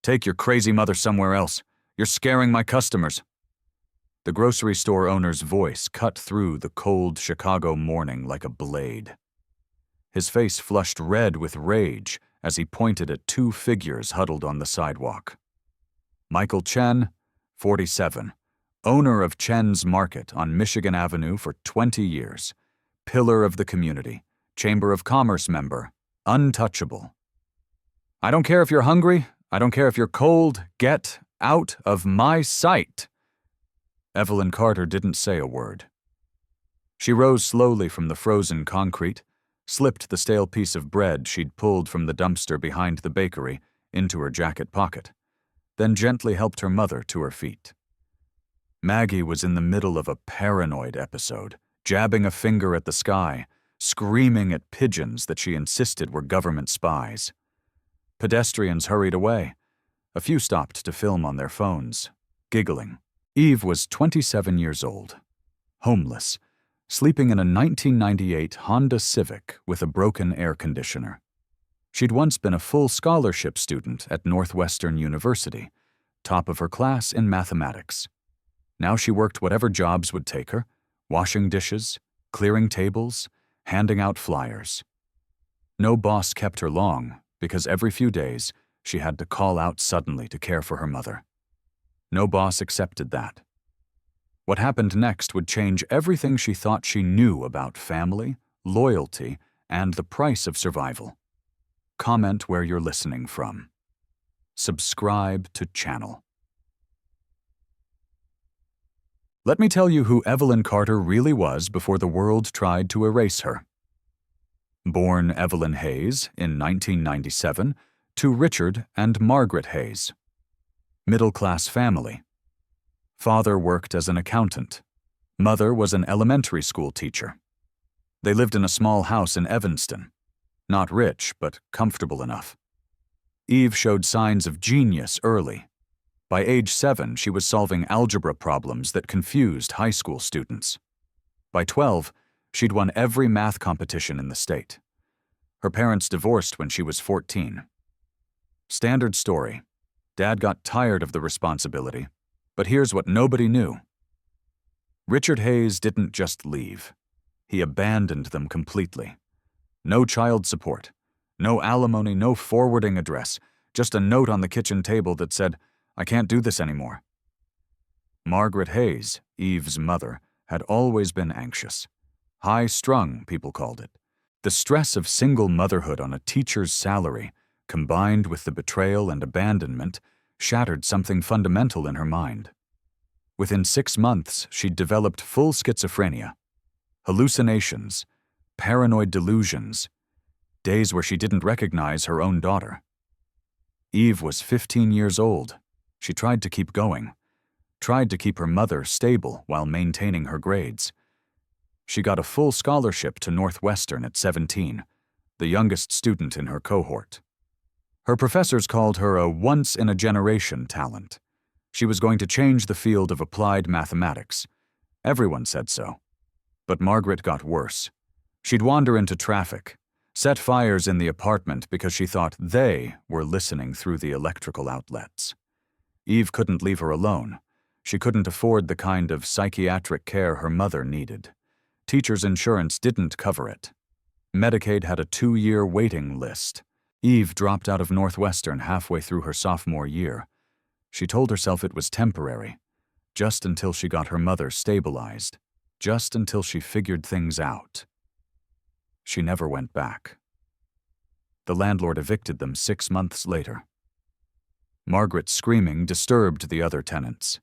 Take your crazy mother somewhere else. You're scaring my customers. The grocery store owner's voice cut through the cold Chicago morning like a blade. His face flushed red with rage as he pointed at two figures huddled on the sidewalk. Michael Chen, 47, owner of Chen's Market on Michigan Avenue for 20 years, pillar of the community, Chamber of Commerce member, untouchable. I don't care if you're hungry, I don't care if you're cold, get out of my sight. Evelyn Carter didn't say a word. She rose slowly from the frozen concrete, slipped the stale piece of bread she'd pulled from the dumpster behind the bakery into her jacket pocket, then gently helped her mother to her feet. Maggie was in the middle of a paranoid episode, jabbing a finger at the sky, screaming at pigeons that she insisted were government spies. Pedestrians hurried away. A few stopped to film on their phones, giggling. Eve was 27 years old, homeless, sleeping in a 1998 Honda Civic with a broken air conditioner. She'd once been a full scholarship student at Northwestern University, top of her class in mathematics. Now she worked whatever jobs would take her, washing dishes, clearing tables, handing out flyers. No boss kept her long because every few days she had to call out suddenly to care for her mother. No boss accepted that. What happened next would change everything she thought she knew about family, loyalty, and the price of survival. Comment where you're listening from. Subscribe to channel. Let me tell you who Evelyn Carter really was before the world tried to erase her. Born Evelyn Hayes in 1997 to Richard and Margaret Hayes. Middle-class family. Father worked as an accountant. Mother was an elementary school teacher. They lived in a small house in Evanston. Not rich, but comfortable enough. Eve showed signs of genius early. By age 7, she was solving algebra problems that confused high school students. By 12, she'd won every math competition in the state. Her parents divorced when she was 14. Standard story. Dad got tired of the responsibility, but here's what nobody knew. Richard Hayes didn't just leave. He abandoned them completely. No child support, no alimony, no forwarding address, just a note on the kitchen table that said, "I can't do this anymore." Margaret Hayes, Eve's mother, had always been anxious. High-strung, people called it. The stress of single motherhood on a teacher's salary, combined with the betrayal and abandonment, shattered something fundamental in her mind. Within 6 months, she'd developed full schizophrenia, hallucinations, paranoid delusions, days where she didn't recognize her own daughter. Eve was 15 years old. She tried to keep going, tried to keep her mother stable while maintaining her grades. She got a full scholarship to Northwestern at 17, the youngest student in her cohort. Her professors called her a once-in-a-generation talent. She was going to change the field of applied mathematics. Everyone said so. But Margaret got worse. She'd wander into traffic, set fires in the apartment because she thought they were listening through the electrical outlets. Eve couldn't leave her alone. She couldn't afford the kind of psychiatric care her mother needed. Teachers' insurance didn't cover it. Medicaid had a 2-year waiting list. Eve dropped out of Northwestern halfway through her sophomore year. She told herself it was temporary, just until she got her mother stabilized, just until she figured things out. She never went back. The landlord evicted them 6 months later. Margaret's screaming disturbed the other tenants.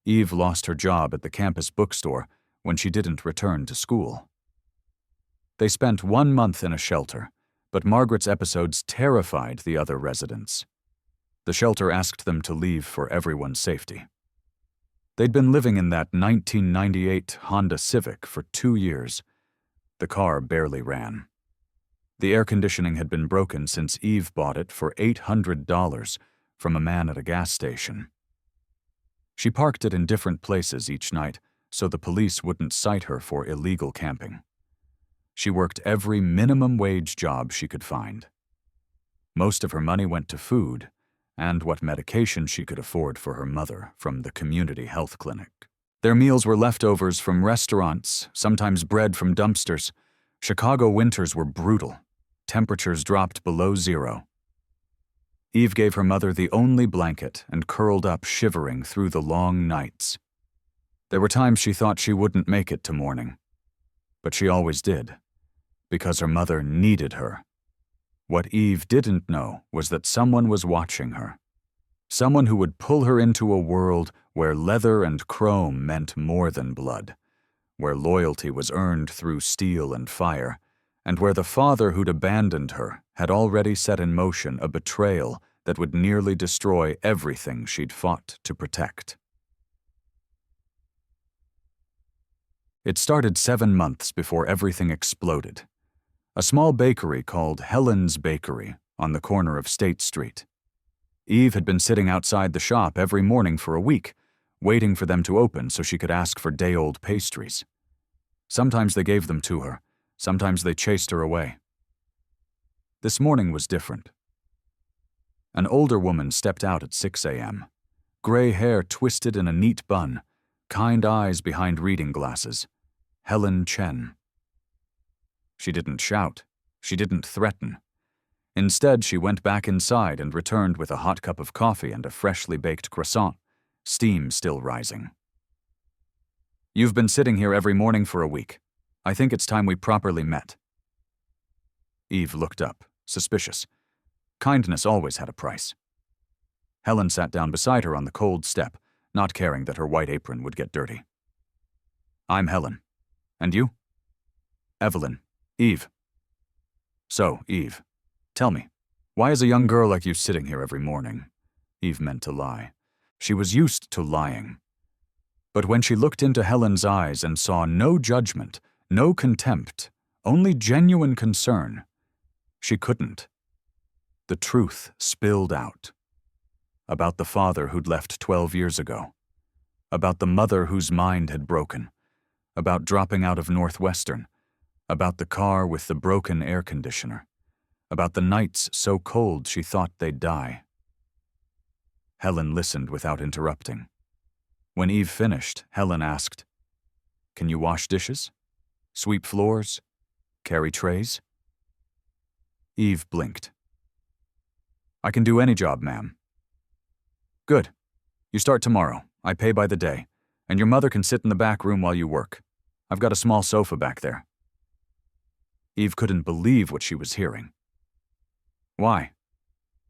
Eve lost her job at the campus bookstore when she didn't return to school. They spent 1 month in a shelter, but Margaret's episodes terrified the other residents. The shelter asked them to leave for everyone's safety. They'd been living in that 1998 Honda Civic for 2 years. The car barely ran. The air conditioning had been broken since Eve bought it for $800 from a man at a gas station. She parked it in different places each night so the police wouldn't cite her for illegal camping. She worked every minimum wage job she could find. Most of her money went to food, and what medication she could afford for her mother from the community health clinic. Their meals were leftovers from restaurants, sometimes bread from dumpsters. Chicago winters were brutal. Temperatures dropped below zero. Eve gave her mother the only blanket and curled up shivering through the long nights. There were times she thought she wouldn't make it to morning, but she always did, because her mother needed her. What Eve didn't know was that someone was watching her. Someone who would pull her into a world where leather and chrome meant more than blood, where loyalty was earned through steel and fire, and where the father who'd abandoned her had already set in motion a betrayal that would nearly destroy everything she'd fought to protect. It started 7 months before everything exploded. A small bakery called Helen's Bakery on the corner of State Street. Eve had been sitting outside the shop every morning for a week, waiting for them to open so she could ask for day-old pastries. Sometimes they gave them to her, sometimes they chased her away. This morning was different. An older woman stepped out at 6 a.m., gray hair twisted in a neat bun, kind eyes behind reading glasses. Helen Chen. She didn't shout. She didn't threaten. Instead, she went back inside and returned with a hot cup of coffee and a freshly baked croissant, steam still rising. "You've been sitting here every morning for a week. I think it's time we properly met." Eve looked up, suspicious. Kindness always had a price. Helen sat down beside her on the cold step, not caring that her white apron would get dirty. "I'm Helen. And you?" "Evelyn. Eve." "So, Eve, tell me, why is a young girl like you sitting here every morning?" Eve meant to lie. She was used to lying. But when she looked into Helen's eyes and saw no judgment, no contempt, only genuine concern, she couldn't. The truth spilled out. About the father who'd left 12 years ago. About the mother whose mind had broken. About dropping out of Northwestern. About the car with the broken air conditioner. About the nights so cold she thought they'd die. Helen listened without interrupting. When Eve finished, Helen asked, "Can you wash dishes? Sweep floors? Carry trays?" Eve blinked. "I can do any job, ma'am." "Good. You start tomorrow. I pay by the day, and your mother can sit in the back room while you work. I've got a small sofa back there." Eve couldn't believe what she was hearing. "Why?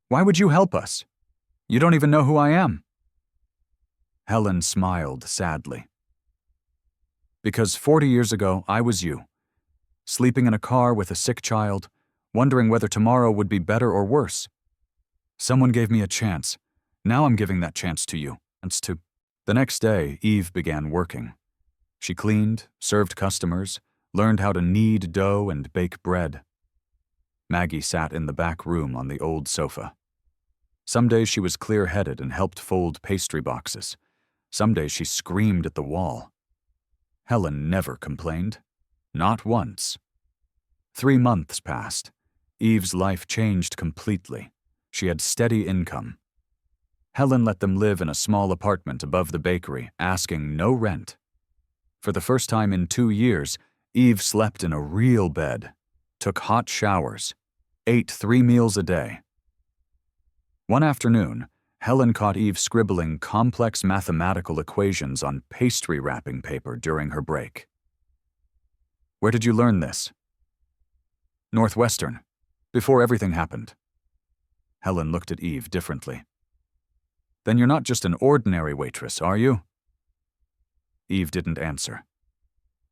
Why would you help us? You don't even know who I am." Helen smiled sadly. "Because 40 years ago, I was you, sleeping in a car with a sick child, wondering whether tomorrow would be better or worse. Someone gave me a chance. Now I'm giving that chance to you, and to..." The next day, Eve began working. She cleaned, served customers, learned how to knead dough and bake bread. Maggie sat in the back room on the old sofa. Some days she was clear-headed and helped fold pastry boxes. Some days she screamed at the wall. Helen never complained. Not once. 3 months passed. Eve's life changed completely. She had steady income. Helen let them live in a small apartment above the bakery, asking no rent. For the first time in 2 years, Eve slept in a real bed, took hot showers, ate 3 meals a day. One afternoon, Helen caught Eve scribbling complex mathematical equations on pastry wrapping paper during her break. "Where did you learn this?" "Northwestern, before everything happened." Helen looked at Eve differently. "Then you're not just an ordinary waitress, are you?" Eve didn't answer.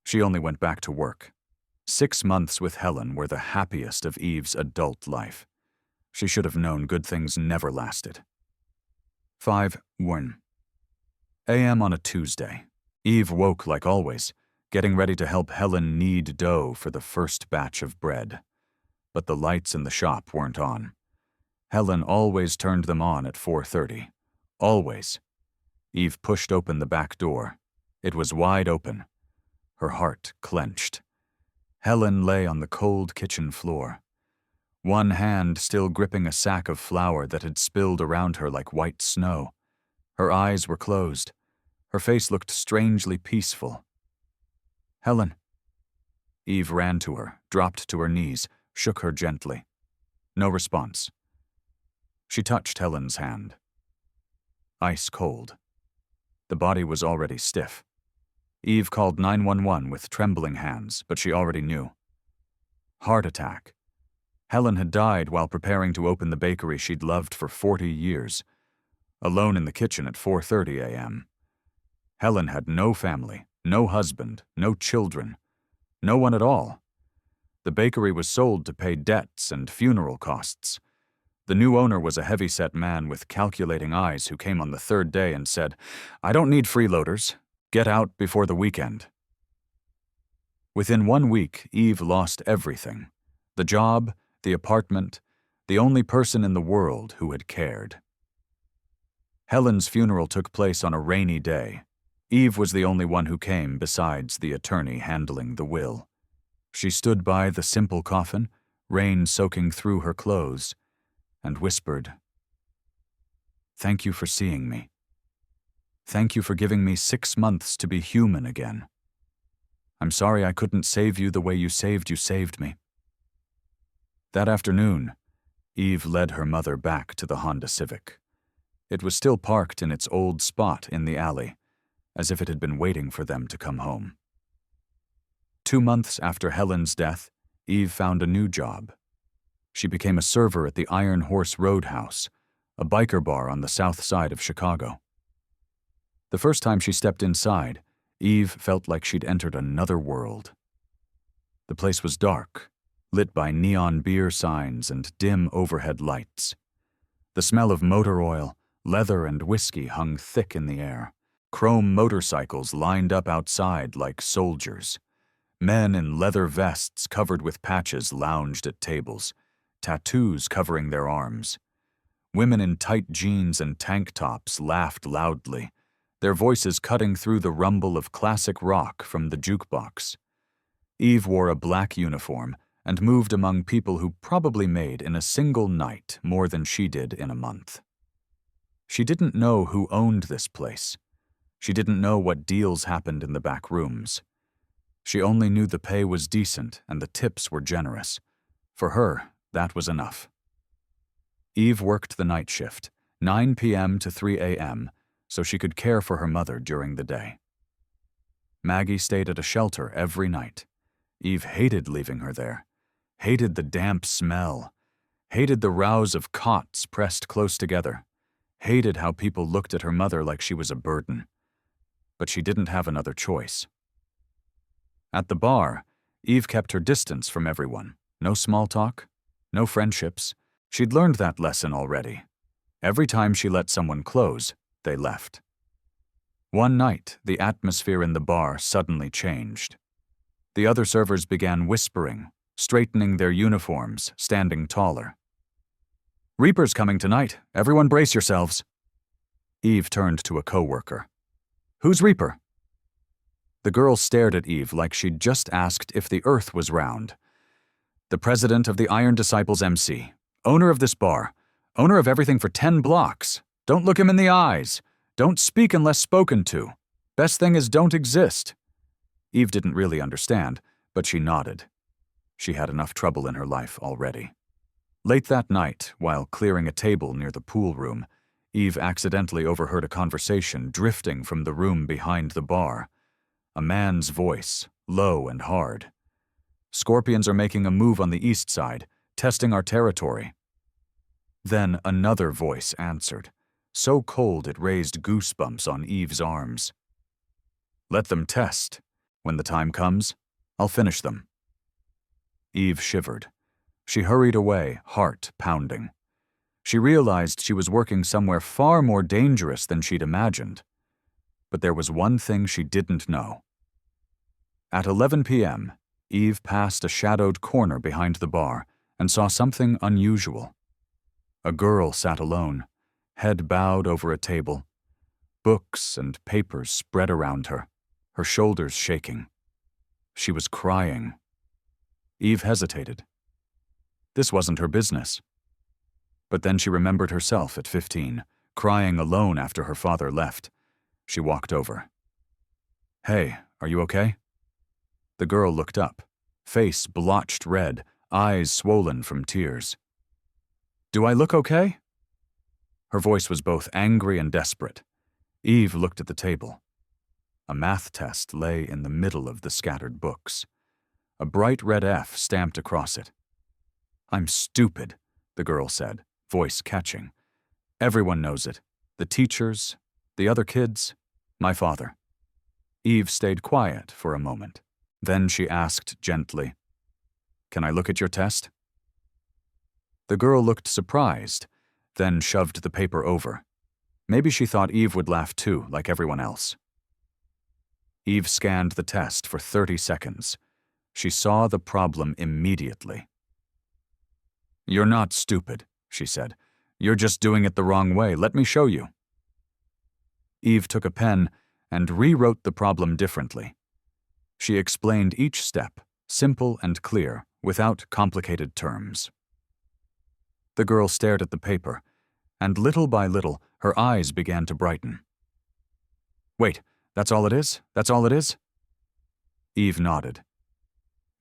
She only went back to work. 6 months with Helen were the happiest of Eve's adult life. She should have known good things never lasted. 5:01 a.m. on a Tuesday. Eve woke like always, getting ready to help Helen knead dough for the first batch of bread. But the lights in the shop weren't on. Helen always turned them on at 4:30. Always. Eve pushed open the back door. It was wide open. Her heart clenched. Helen lay on the cold kitchen floor. one hand still gripping a sack of flour that had spilled around her like white snow. Her eyes were closed. Her face looked strangely peaceful. "Helen." Eve ran to her, dropped to her knees, shook her gently. No response. She touched Helen's hand. Ice cold. The body was already stiff. Eve called 911 with trembling hands, but she already knew. Heart attack. Helen had died while preparing to open the bakery she'd loved for 40 years, alone in the kitchen at 4:30 a.m. Helen had no family, no husband, no children, no one at all. The bakery was sold to pay debts and funeral costs. The new owner was a heavy-set man with calculating eyes who came on the third day and said, "I don't need freeloaders. Get out before the weekend." Within 1 week, Eve lost everything. The job, the apartment, the only person in the world who had cared. Helen's funeral took place on a rainy day. Eve was the only one who came besides the attorney handling the will. She stood by the simple coffin, rain soaking through her clothes, and whispered, "Thank you for seeing me. Thank you for giving me 6 months to be human again. I'm sorry I couldn't save you the way you saved me." That afternoon, Eve led her mother back to the Honda Civic. It was still parked in its old spot in the alley, as if it had been waiting for them to come home. 2 months after Helen's death, Eve found a new job. She became a server at the Iron Horse Roadhouse, a biker bar on the south side of Chicago. The first time she stepped inside, Eve felt like she'd entered another world. The place was dark, lit by neon beer signs and dim overhead lights. The smell of motor oil, leather, and whiskey hung thick in the air. Chrome motorcycles lined up outside like soldiers. Men in leather vests covered with patches lounged at tables, tattoos covering their arms. Women in tight jeans and tank tops laughed loudly, their voices cutting through the rumble of classic rock from the jukebox. Eve wore a black uniform and moved among people who probably made in a single night more than she did in a month. She didn't know who owned this place. She didn't know what deals happened in the back rooms. She only knew the pay was decent and the tips were generous. For her, that was enough. Eve worked the night shift, 9 p.m. to 3 a.m., so she could care for her mother during the day. Maggie stayed at a shelter every night. Eve hated leaving her there, hated the damp smell, hated the rows of cots pressed close together, hated how people looked at her mother like she was a burden. But she didn't have another choice. At the bar, Eve kept her distance from everyone. No small talk, no friendships. She'd learned that lesson already. Every time she let someone close, they left. One night, the atmosphere in the bar suddenly changed. The other servers began whispering, straightening their uniforms, standing taller. "Reaper's coming tonight. Everyone brace yourselves." Eve turned to a coworker. "Who's Reaper?" The girl stared at Eve like she'd just asked if the earth was round. "The president of the Iron Disciples MC. Owner of this bar. Owner of everything for 10 blocks. Don't look him in the eyes. Don't speak unless spoken to. Best thing is don't exist." Eve didn't really understand, but she nodded. She had enough trouble in her life already. Late that night, while clearing a table near the pool room, Eve accidentally overheard a conversation drifting from the room behind the bar. A man's voice, low and hard. "Scorpions are making a move on the east side, testing our territory." Then another voice answered, so cold it raised goosebumps on Eve's arms. "Let them test. When the time comes, I'll finish them." Eve shivered. She hurried away, heart pounding. She realized she was working somewhere far more dangerous than she'd imagined. But there was one thing she didn't know. At 11 p.m., Eve passed a shadowed corner behind the bar and saw something unusual. A girl sat alone, head bowed over a table, books and papers spread around her, her shoulders shaking. She was crying. Eve hesitated. This wasn't her business. But then she remembered herself at 15, crying alone after her father left. She walked over. "Hey, are you okay?" The girl looked up, face blotched red, eyes swollen from tears. "Do I look okay?" Her voice was both angry and desperate. Eve looked at the table. A math test lay in the middle of the scattered books. A bright red F stamped across it. "I'm stupid," the girl said, voice catching. "Everyone knows it. The teachers, the other kids, my father." Eve stayed quiet for a moment. Then she asked gently, "Can I look at your test?" The girl looked surprised, then shoved the paper over. Maybe she thought Eve would laugh too, like everyone else. Eve scanned the test for 30 seconds. She saw the problem immediately. "You're not stupid," she said. "You're just doing it the wrong way. Let me show you." Eve took a pen and rewrote the problem differently. She explained each step, simple and clear, without complicated terms. The girl stared at the paper, and little by little, her eyes began to brighten. "Wait, that's all it is? That's all it is?" Eve nodded.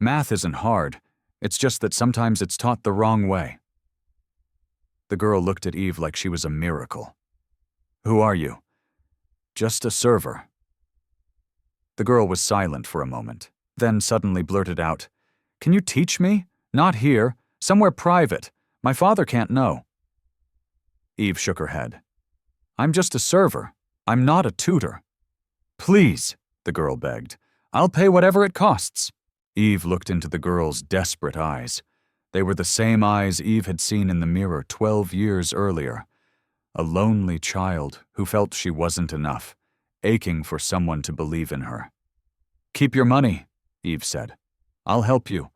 "Math isn't hard. It's just that sometimes it's taught the wrong way." The girl looked at Eve like she was a miracle. "Who are you?" "Just a server." The girl was silent for a moment, then suddenly blurted out, "Can you teach me? Not here. Somewhere private. My father can't know." Eve shook her head. "I'm just a server. I'm not a tutor." "Please," the girl begged. "I'll pay whatever it costs." Eve looked into the girl's desperate eyes. They were the same eyes Eve had seen in the mirror 12 years earlier. A lonely child who felt she wasn't enough, aching for someone to believe in her. "Keep your money," Eve said. "I'll help you,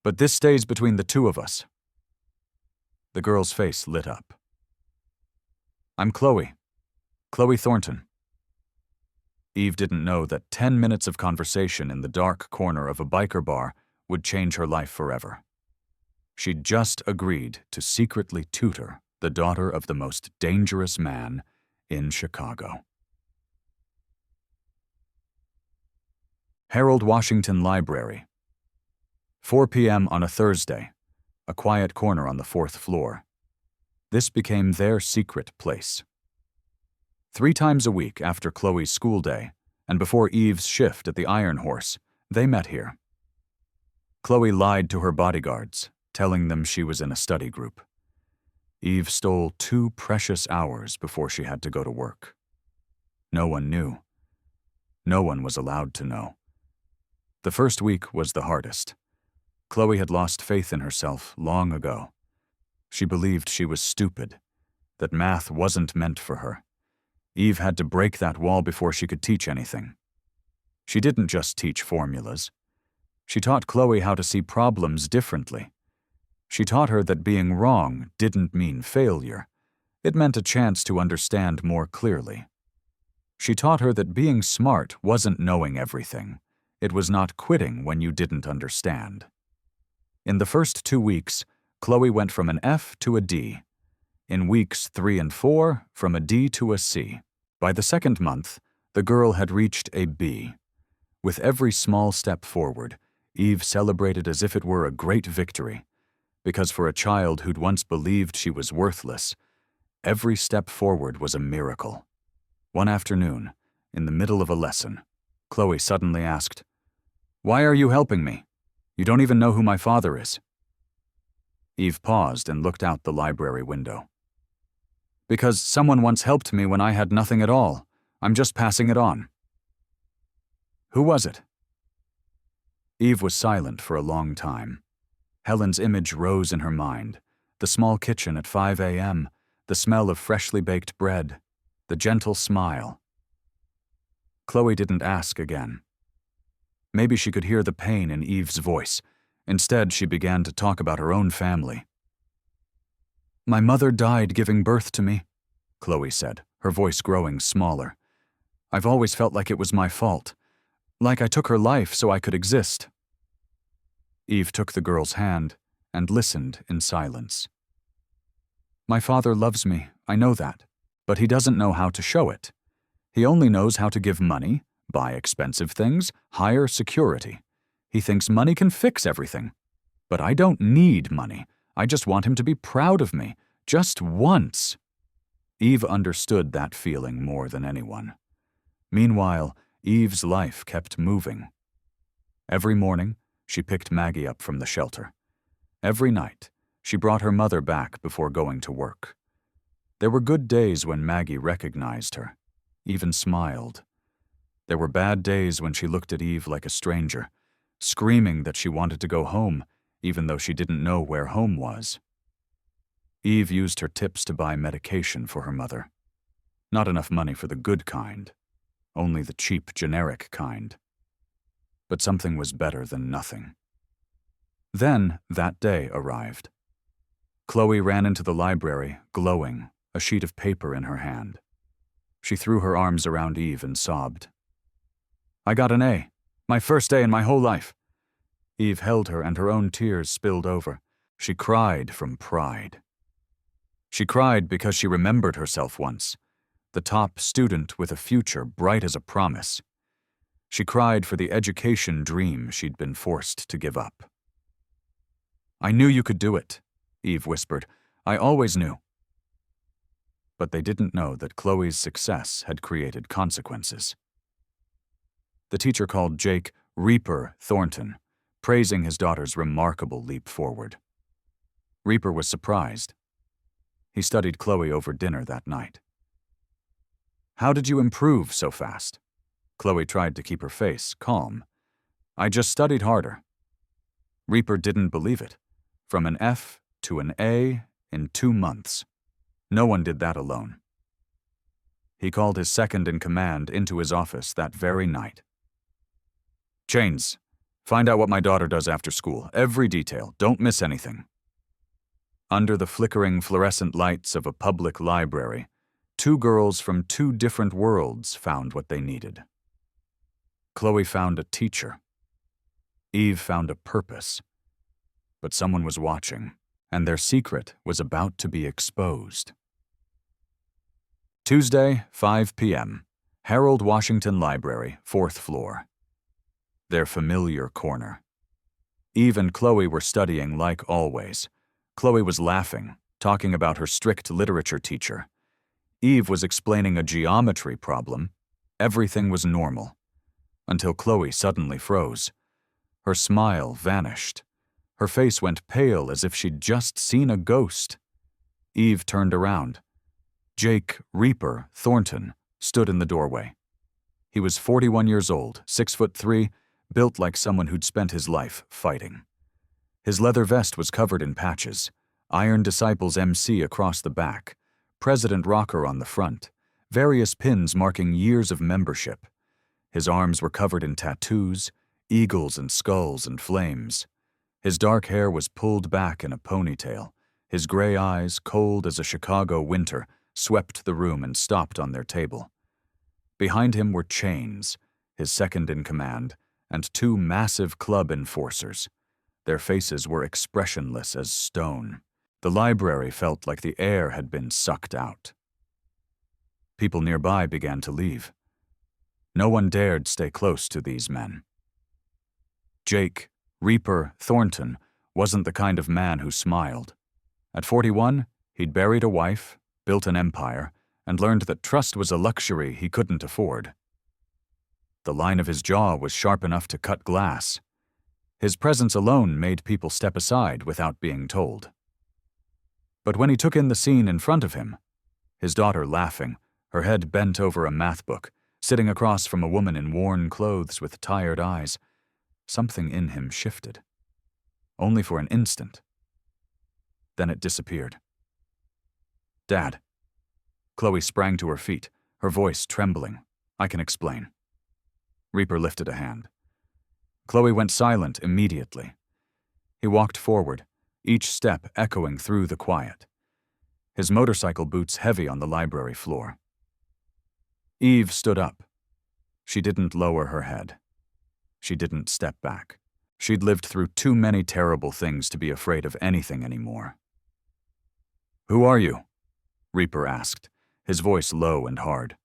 but this stays between the two of us." The girl's face lit up. "I'm Chloe Thornton." Eve didn't know that 10 minutes of conversation in the dark corner of a biker bar would change her life forever. She'd just agreed to secretly tutor the daughter of the most dangerous man in Chicago. Harold Washington Library. 4 p.m. on a Thursday, a quiet corner on the 4th floor. This became their secret place. 3 times a week after Chloe's school day, and before Eve's shift at the Iron Horse, they met here. Chloe lied to her bodyguards, telling them she was in a study group. Eve stole 2 precious hours before she had to go to work. No one knew. No one was allowed to know. The first week was the hardest. Chloe had lost faith in herself long ago. She believed she was stupid, that math wasn't meant for her. Eve had to break that wall before she could teach anything. She didn't just teach formulas. She taught Chloe how to see problems differently. She taught her that being wrong didn't mean failure. It meant a chance to understand more clearly. She taught her that being smart wasn't knowing everything. It was not quitting when you didn't understand. In the first 2 weeks, Chloe went from an F to a D. In weeks 3 and 4, from a D to a C. By the second month, the girl had reached a B. With every small step forward, Eve celebrated as if it were a great victory. Because for a child who'd once believed she was worthless, every step forward was a miracle. One afternoon, in the middle of a lesson, Chloe suddenly asked, "Why are you helping me? You don't even know who my father is." Eve paused and looked out the library window. "Because someone once helped me when I had nothing at all. I'm just passing it on." "Who was it?" Eve was silent for a long time. Helen's image rose in her mind. The small kitchen at 5 a.m., the smell of freshly baked bread, the gentle smile. Chloe didn't ask again. Maybe she could hear the pain in Eve's voice. Instead, she began to talk about her own family. "My mother died giving birth to me," Chloe said, her voice growing smaller. "I've always felt like it was my fault. Like I took her life so I could exist." Eve took the girl's hand and listened in silence. "My father loves me, I know that, but he doesn't know how to show it. He only knows how to give money, buy expensive things, hire security. He thinks money can fix everything. But I don't need money. I just want him to be proud of me, just once." Eve understood that feeling more than anyone. Meanwhile, Eve's life kept moving. Every morning, she picked Maggie up from the shelter. Every night, she brought her mother back before going to work. There were good days when Maggie recognized her, even smiled. There were bad days when she looked at Eve like a stranger, screaming that she wanted to go home, even though she didn't know where home was. Eve used her tips to buy medication for her mother. Not enough money for the good kind, only the cheap, generic kind. But something was better than nothing. Then, that day arrived. Chloe ran into the library, glowing, a sheet of paper in her hand. She threw her arms around Eve and sobbed. "I got an A, my first A in my whole life." Eve held her and her own tears spilled over. She cried from pride. She cried because she remembered herself once, the top student with a future bright as a promise. She cried for the education dream she'd been forced to give up. "I knew you could do it," Eve whispered. "I always knew." But they didn't know that Chloe's success had created consequences. The teacher called Jake Reaper Thornton, praising his daughter's remarkable leap forward. Reaper was surprised. He studied Chloe over dinner that night. "How did you improve so fast?" Chloe tried to keep her face calm. "I just studied harder." Reaper didn't believe it. From an F to an A in 2 months. No one did that alone. He called his second-in-command into his office that very night. "Chains, find out what my daughter does after school. Every detail. Don't miss anything." Under the flickering fluorescent lights of a public library, 2 girls from 2 different worlds found what they needed. Chloe found a teacher. Eve found a purpose. But someone was watching, and their secret was about to be exposed. Tuesday, 5 p.m., Harold Washington Library, 4th floor. Their familiar corner. Eve and Chloe were studying like always. Chloe was laughing, talking about her strict literature teacher. Eve was explaining a geometry problem. Everything was normal. Until Chloe suddenly froze. Her smile vanished. Her face went pale as if she'd just seen a ghost. Eve turned around. Jake Reaper Thornton stood in the doorway. He was 41 years old, 6'3", built like someone who'd spent his life fighting. His leather vest was covered in patches, Iron Disciples MC across the back, President Rocker on the front, various pins marking years of membership. His arms were covered in tattoos, eagles and skulls and flames. His dark hair was pulled back in a ponytail. His gray eyes, cold as a Chicago winter, swept the room and stopped on their table. Behind him were Chains, his second-in-command, and 2 massive club enforcers. Their faces were expressionless as stone. The library felt like the air had been sucked out. People nearby began to leave. No one dared stay close to these men. Jake Reaper Thornton wasn't the kind of man who smiled. At 41, he'd buried a wife, built an empire, and learned that trust was a luxury he couldn't afford. The line of his jaw was sharp enough to cut glass. His presence alone made people step aside without being told. But when he took in the scene in front of him, his daughter laughing, her head bent over a math book, sitting across from a woman in worn clothes with tired eyes, something in him shifted. Only for an instant. Then it disappeared. "Dad." Chloe sprang to her feet, her voice trembling. "I can explain." Reaper lifted a hand. Chloe went silent immediately. He walked forward, each step echoing through the quiet. His motorcycle boots heavy on the library floor. Eve stood up. She didn't lower her head. She didn't step back. She'd lived through too many terrible things to be afraid of anything anymore. "Who are you?" Reaper asked, his voice low and hard.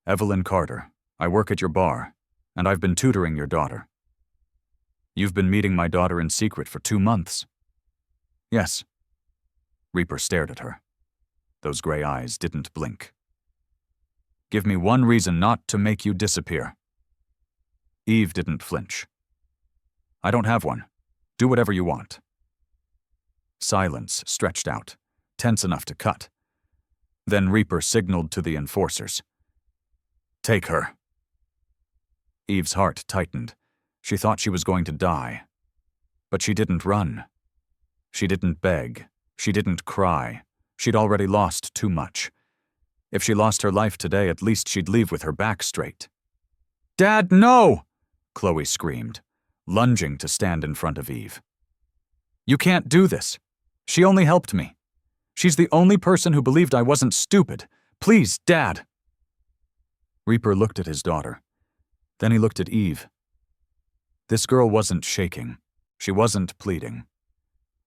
"Evelyn Carter. I work at your bar, and I've been tutoring your daughter." "You've been meeting my daughter in secret for 2 months." "Yes." Reaper stared at her. Those gray eyes didn't blink. "Give me one reason not to make you disappear." Eve didn't flinch. "I don't have one. Do whatever you want." Silence stretched out, tense enough to cut. Then Reaper signaled to the enforcers. "Take her." Eve's heart tightened. She thought she was going to die. But she didn't run. She didn't beg. She didn't cry. She'd already lost too much. If she lost her life today, at least she'd leave with her back straight. "Dad, no!" Chloe screamed, lunging to stand in front of Eve. "You can't do this. She only helped me. She's the only person who believed I wasn't stupid. Please, Dad." Reaper looked at his daughter. Then he looked at Eve. This girl wasn't shaking. She wasn't pleading.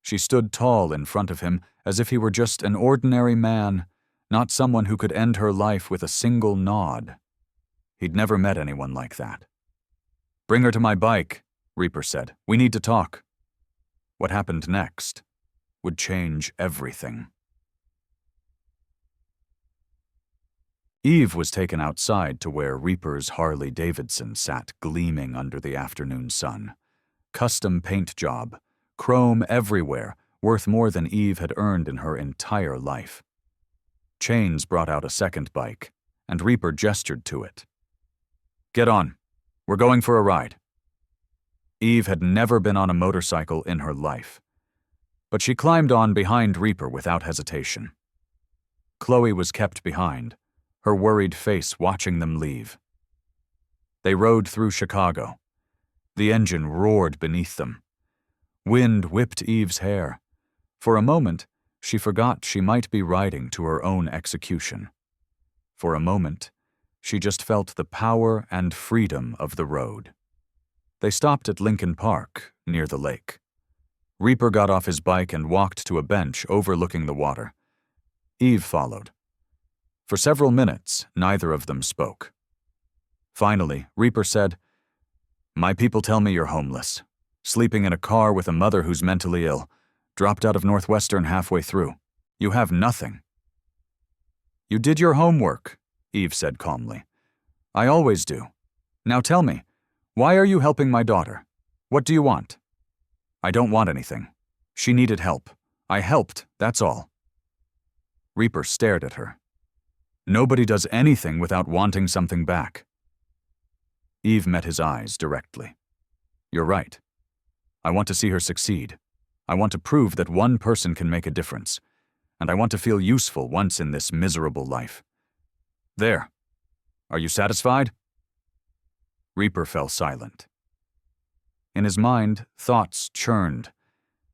She stood tall in front of him as if he were just an ordinary man, not someone who could end her life with a single nod. He'd never met anyone like that. "Bring her to my bike," Reaper said. "We need to talk." What happened next would change everything. Eve was taken outside to where Reaper's Harley-Davidson sat gleaming under the afternoon sun. Custom paint job, chrome everywhere, worth more than Eve had earned in her entire life. Chains brought out a second bike, and Reaper gestured to it. "Get on. We're going for a ride." Eve had never been on a motorcycle in her life, but she climbed on behind Reaper without hesitation. Chloe was kept behind, her worried face watching them leave. They rode through Chicago. The engine roared beneath them. Wind whipped Eve's hair. For a moment, she forgot she might be riding to her own execution. For a moment, she just felt the power and freedom of the road. They stopped at Lincoln Park, near the lake. Reaper got off his bike and walked to a bench overlooking the water. Eve followed. For several minutes, neither of them spoke. Finally, Reaper said, "My people tell me you're homeless, sleeping in a car with a mother who's mentally ill, dropped out of Northwestern halfway through. You have nothing." "You did your homework," Eve said calmly. "I always do. Now tell me, why are you helping my daughter? What do you want?" "I don't want anything. She needed help. I helped, that's all." Reaper stared at her. "Nobody does anything without wanting something back." Eve met his eyes directly. "You're right. I want to see her succeed. I want to prove that one person can make a difference, and I want to feel useful once in this miserable life. There. Are you satisfied?" Reaper fell silent. In his mind, thoughts churned.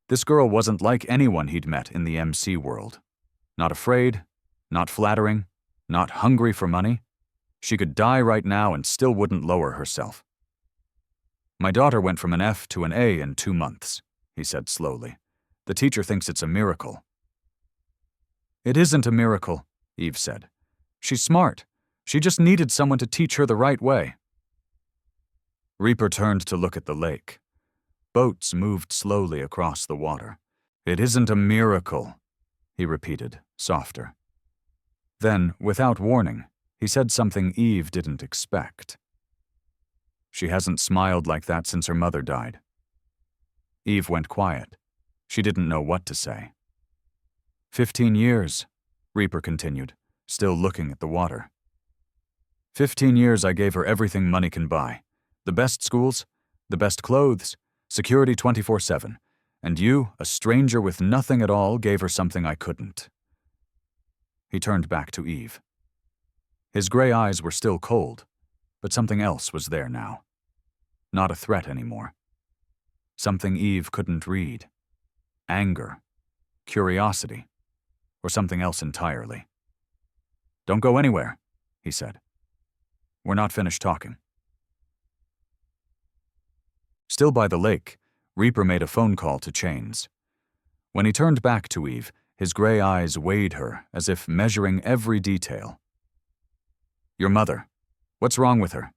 This girl wasn't like anyone he'd met in the MC world. Not afraid, not flattering, not hungry for money. She could die right now and still wouldn't lower herself. "My daughter went from an F to an A in 2 months, he said slowly. "The teacher thinks it's a miracle." "It isn't a miracle," Eve said. "She's smart. She just needed someone to teach her the right way." Reaper turned to look at the lake. Boats moved slowly across the water. "It isn't a miracle," he repeated, softer. Then, without warning, he said something Eve didn't expect. "She hasn't smiled like that since her mother died." Eve went quiet. She didn't know what to say. 15 years, Reaper continued, still looking at the water. 15 years I gave her everything money can buy. The best schools, the best clothes, security 24/7. And you, a stranger with nothing at all, gave her something I couldn't." He turned back to Eve. His gray eyes were still cold, but something else was there now. Not a threat anymore. Something Eve couldn't read. Anger, curiosity, or something else entirely. "Don't go anywhere," he said. "We're not finished talking." Still by the lake, Reaper made a phone call to Chains. When he turned back to Eve, his gray eyes weighed her as if measuring every detail. "Your mother. What's wrong with her?"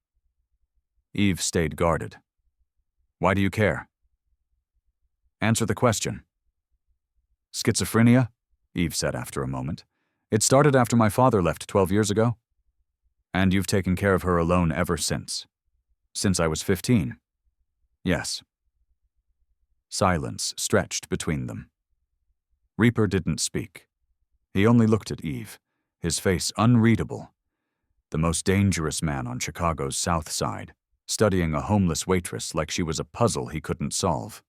Eve stayed guarded. "Why do you care?" "Answer the question." "Schizophrenia?" Eve said after a moment. "It started after my father left 12 years ago." "And you've taken care of her alone ever since?" "Since I was 15. Yes." Silence stretched between them. Reaper didn't speak. He only looked at Eve, his face unreadable. The most dangerous man on Chicago's South Side, studying a homeless waitress like she was a puzzle he couldn't solve.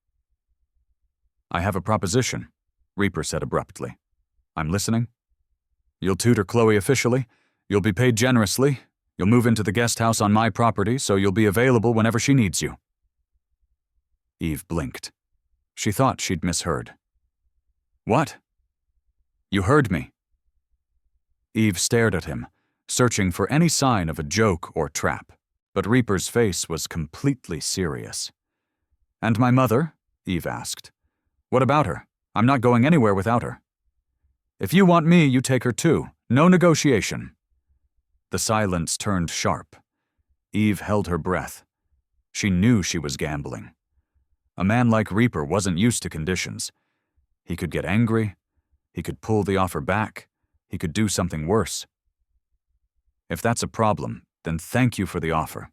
"I have a proposition," Reaper said abruptly. "I'm listening." "You'll tutor Chloe officially. You'll be paid generously. You'll move into the guest house on my property, so you'll be available whenever she needs you." Eve blinked. She thought she'd misheard. "What?" "You heard me." Eve stared at him, searching for any sign of a joke or trap, but Reaper's face was completely serious. "And my mother?" Eve asked. "What about her? I'm not going anywhere without her." "If you want me, you take her too. No negotiation." The silence turned sharp. Eve held her breath. She knew she was gambling. A man like Reaper wasn't used to conditions. He could get angry. He could pull the offer back. He could do something worse. "If that's a problem, then thank you for the offer.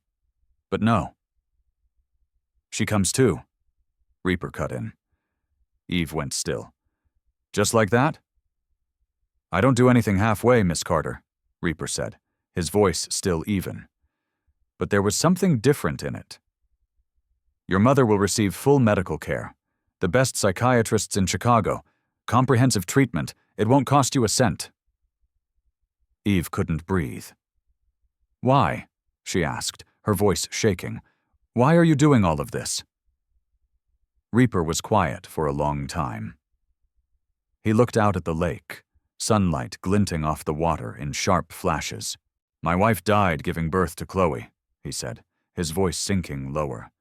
But no." "She comes too," Reaper cut in. Eve went still. "Just like that?" "I don't do anything halfway, Miss Carter," Reaper said, his voice still even. But there was something different in it. "Your mother will receive full medical care. The best psychiatrists in Chicago. Comprehensive treatment. It won't cost you a cent." Eve couldn't breathe. "Why?" she asked, her voice shaking. "Why are you doing all of this?" Reaper was quiet for a long time. He looked out at the lake, sunlight glinting off the water in sharp flashes. "My wife died giving birth to Chloe," he said, his voice sinking lower.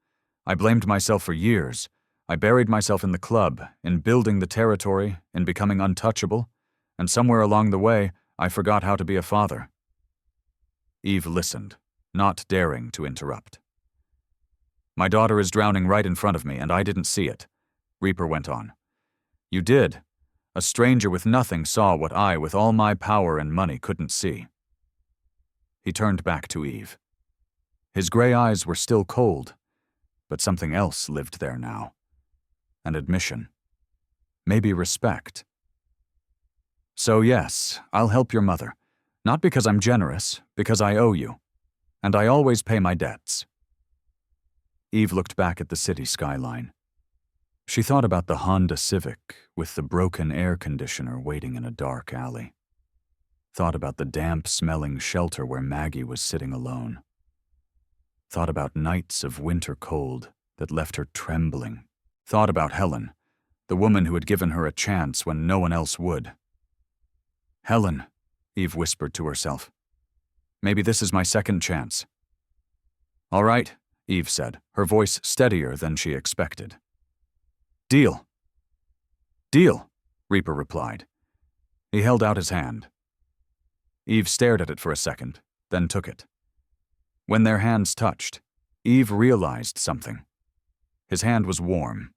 "I blamed myself for years. I buried myself in the club, in building the territory, in becoming untouchable, and somewhere along the way, I forgot how to be a father." Eve listened, not daring to interrupt. "My daughter is drowning right in front of me, and I didn't see it," Reaper went on. "You did. A stranger with nothing saw what I, with all my power and money, couldn't see." He turned back to Eve. His gray eyes were still cold, but something else lived there now. An admission. Maybe respect. "So yes, I'll help your mother. Not because I'm generous, because I owe you. And I always pay my debts." Eve looked back at the city skyline. She thought about the Honda Civic with the broken air conditioner waiting in a dark alley. Thought about the damp-smelling shelter where Maggie was sitting alone. Thought about nights of winter cold that left her trembling. Thought about Helen, the woman who had given her a chance when no one else would. "Helen," Eve whispered to herself. "Maybe this is my second chance." "All right," Eve said, her voice steadier than she expected. "Deal." "Deal," Reaper replied. He held out his hand. Eve stared at it for a second, then took it. When their hands touched, Eve realized something. His hand was warm.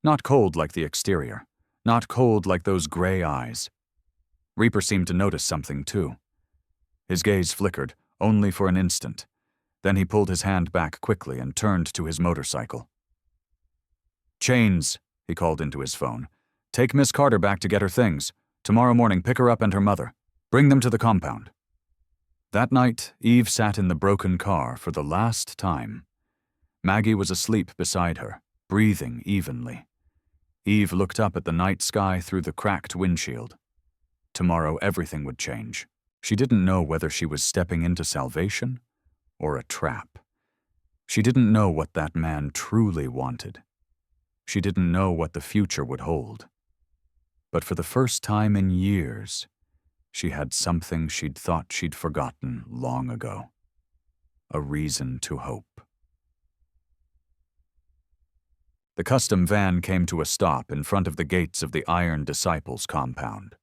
Not cold like the exterior, not cold like those gray eyes. Reaper seemed to notice something too. His gaze flickered, only for an instant. Then he pulled his hand back quickly and turned to his motorcycle. "Chains," he called into his phone. "Take Miss Carter back to get her things. Tomorrow morning, pick her up and her mother. Bring them to the compound." That night, Eve sat in the broken car for the last time. Maggie was asleep beside her, breathing evenly. Eve looked up at the night sky through the cracked windshield. Tomorrow everything would change. She didn't know whether she was stepping into salvation or a trap. She didn't know what that man truly wanted. She didn't know what the future would hold. But for the first time in years, she had something she'd thought she'd forgotten long ago. A reason to hope. The custom van came to a stop in front of the gates of the Iron Disciples compound.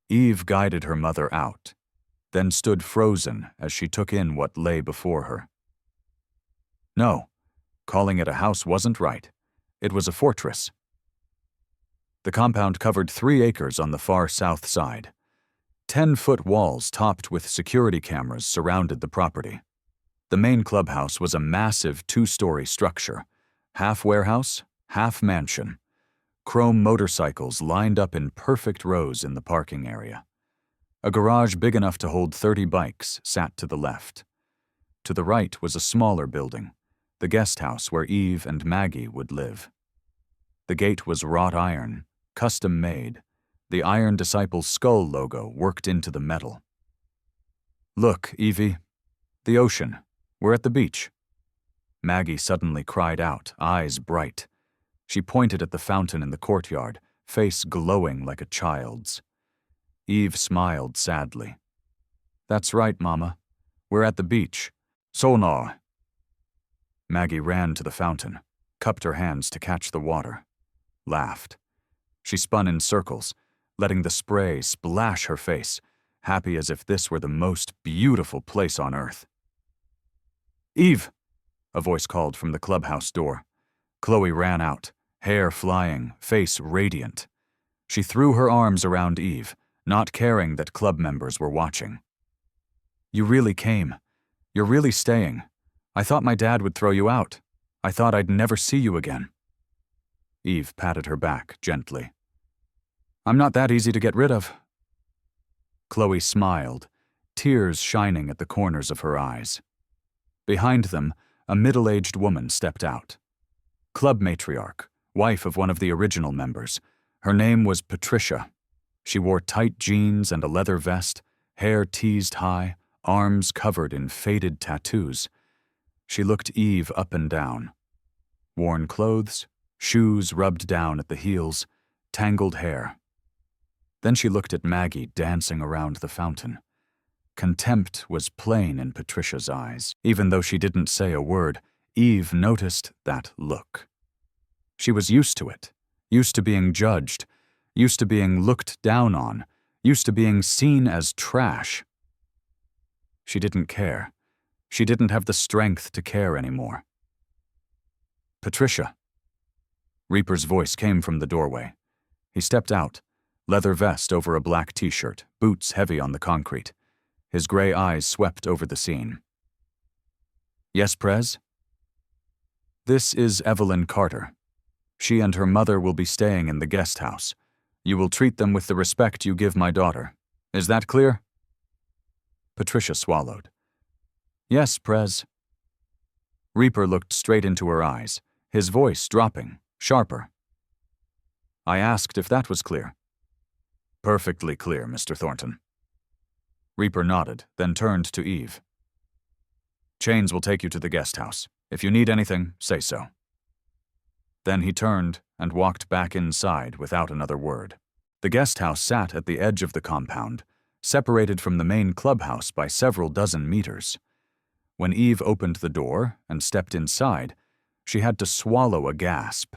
Eve guided her mother out, then stood frozen as she took in what lay before her. No, calling it a house wasn't right. It was a fortress. The compound covered 3 acres on the far south side. 10-foot walls topped with security cameras surrounded the property. The main clubhouse was a massive 2-story structure, half warehouse, half mansion. Chrome motorcycles lined up in perfect rows in the parking area. A garage big enough to hold 30 bikes sat to the left. To the right was a smaller building, the guest house where Eve and Maggie would live. The gate was wrought iron, custom made, the Iron Disciples skull logo worked into the metal. Look, Evie, the ocean. We're at the beach. Maggie suddenly cried out, eyes bright. She pointed at the fountain in the courtyard, face glowing like a child's. Eve smiled sadly. That's right, Mama. We're at the beach. So now. Maggie ran to the fountain, cupped her hands to catch the water, laughed. She spun in circles, letting the spray splash her face, happy as if this were the most beautiful place on earth. Eve! A voice called from the clubhouse door. Chloe ran out, hair flying, face radiant. She threw her arms around Eve, not caring that club members were watching. You really came. You're really staying. I thought my dad would throw you out. I thought I'd never see you again. Eve patted her back gently. I'm not that easy to get rid of. Chloe smiled, tears shining at the corners of her eyes. Behind them, a middle-aged woman stepped out. Club matriarch, wife of one of the original members. Her name was Patricia. She wore tight jeans and a leather vest, hair teased high, arms covered in faded tattoos. She looked Eve up and down. Worn clothes, shoes rubbed down at the heels, tangled hair. Then she looked at Maggie dancing around the fountain. Contempt was plain in Patricia's eyes. Even though she didn't say a word, Eve noticed that look. She was used to it, used to being judged, used to being looked down on, used to being seen as trash. She didn't care. She didn't have the strength to care anymore. Patricia. Reaper's voice came from the doorway. He stepped out, leather vest over a black t-shirt, boots heavy on the concrete. His gray eyes swept over the scene. Yes, Prez? This is Evelyn Carter. She and her mother will be staying in the guest house. You will treat them with the respect you give my daughter. Is that clear? Patricia swallowed. Yes, Prez. Reaper looked straight into her eyes, his voice dropping, sharper. I asked if that was clear. Perfectly clear, Mr. Thornton. Reaper nodded, then turned to Eve. Chains will take you to the guest house. If you need anything, say so. Then he turned and walked back inside without another word. The guest house sat at the edge of the compound, separated from the main clubhouse by several dozen meters. When Eve opened the door and stepped inside, she had to swallow a gasp.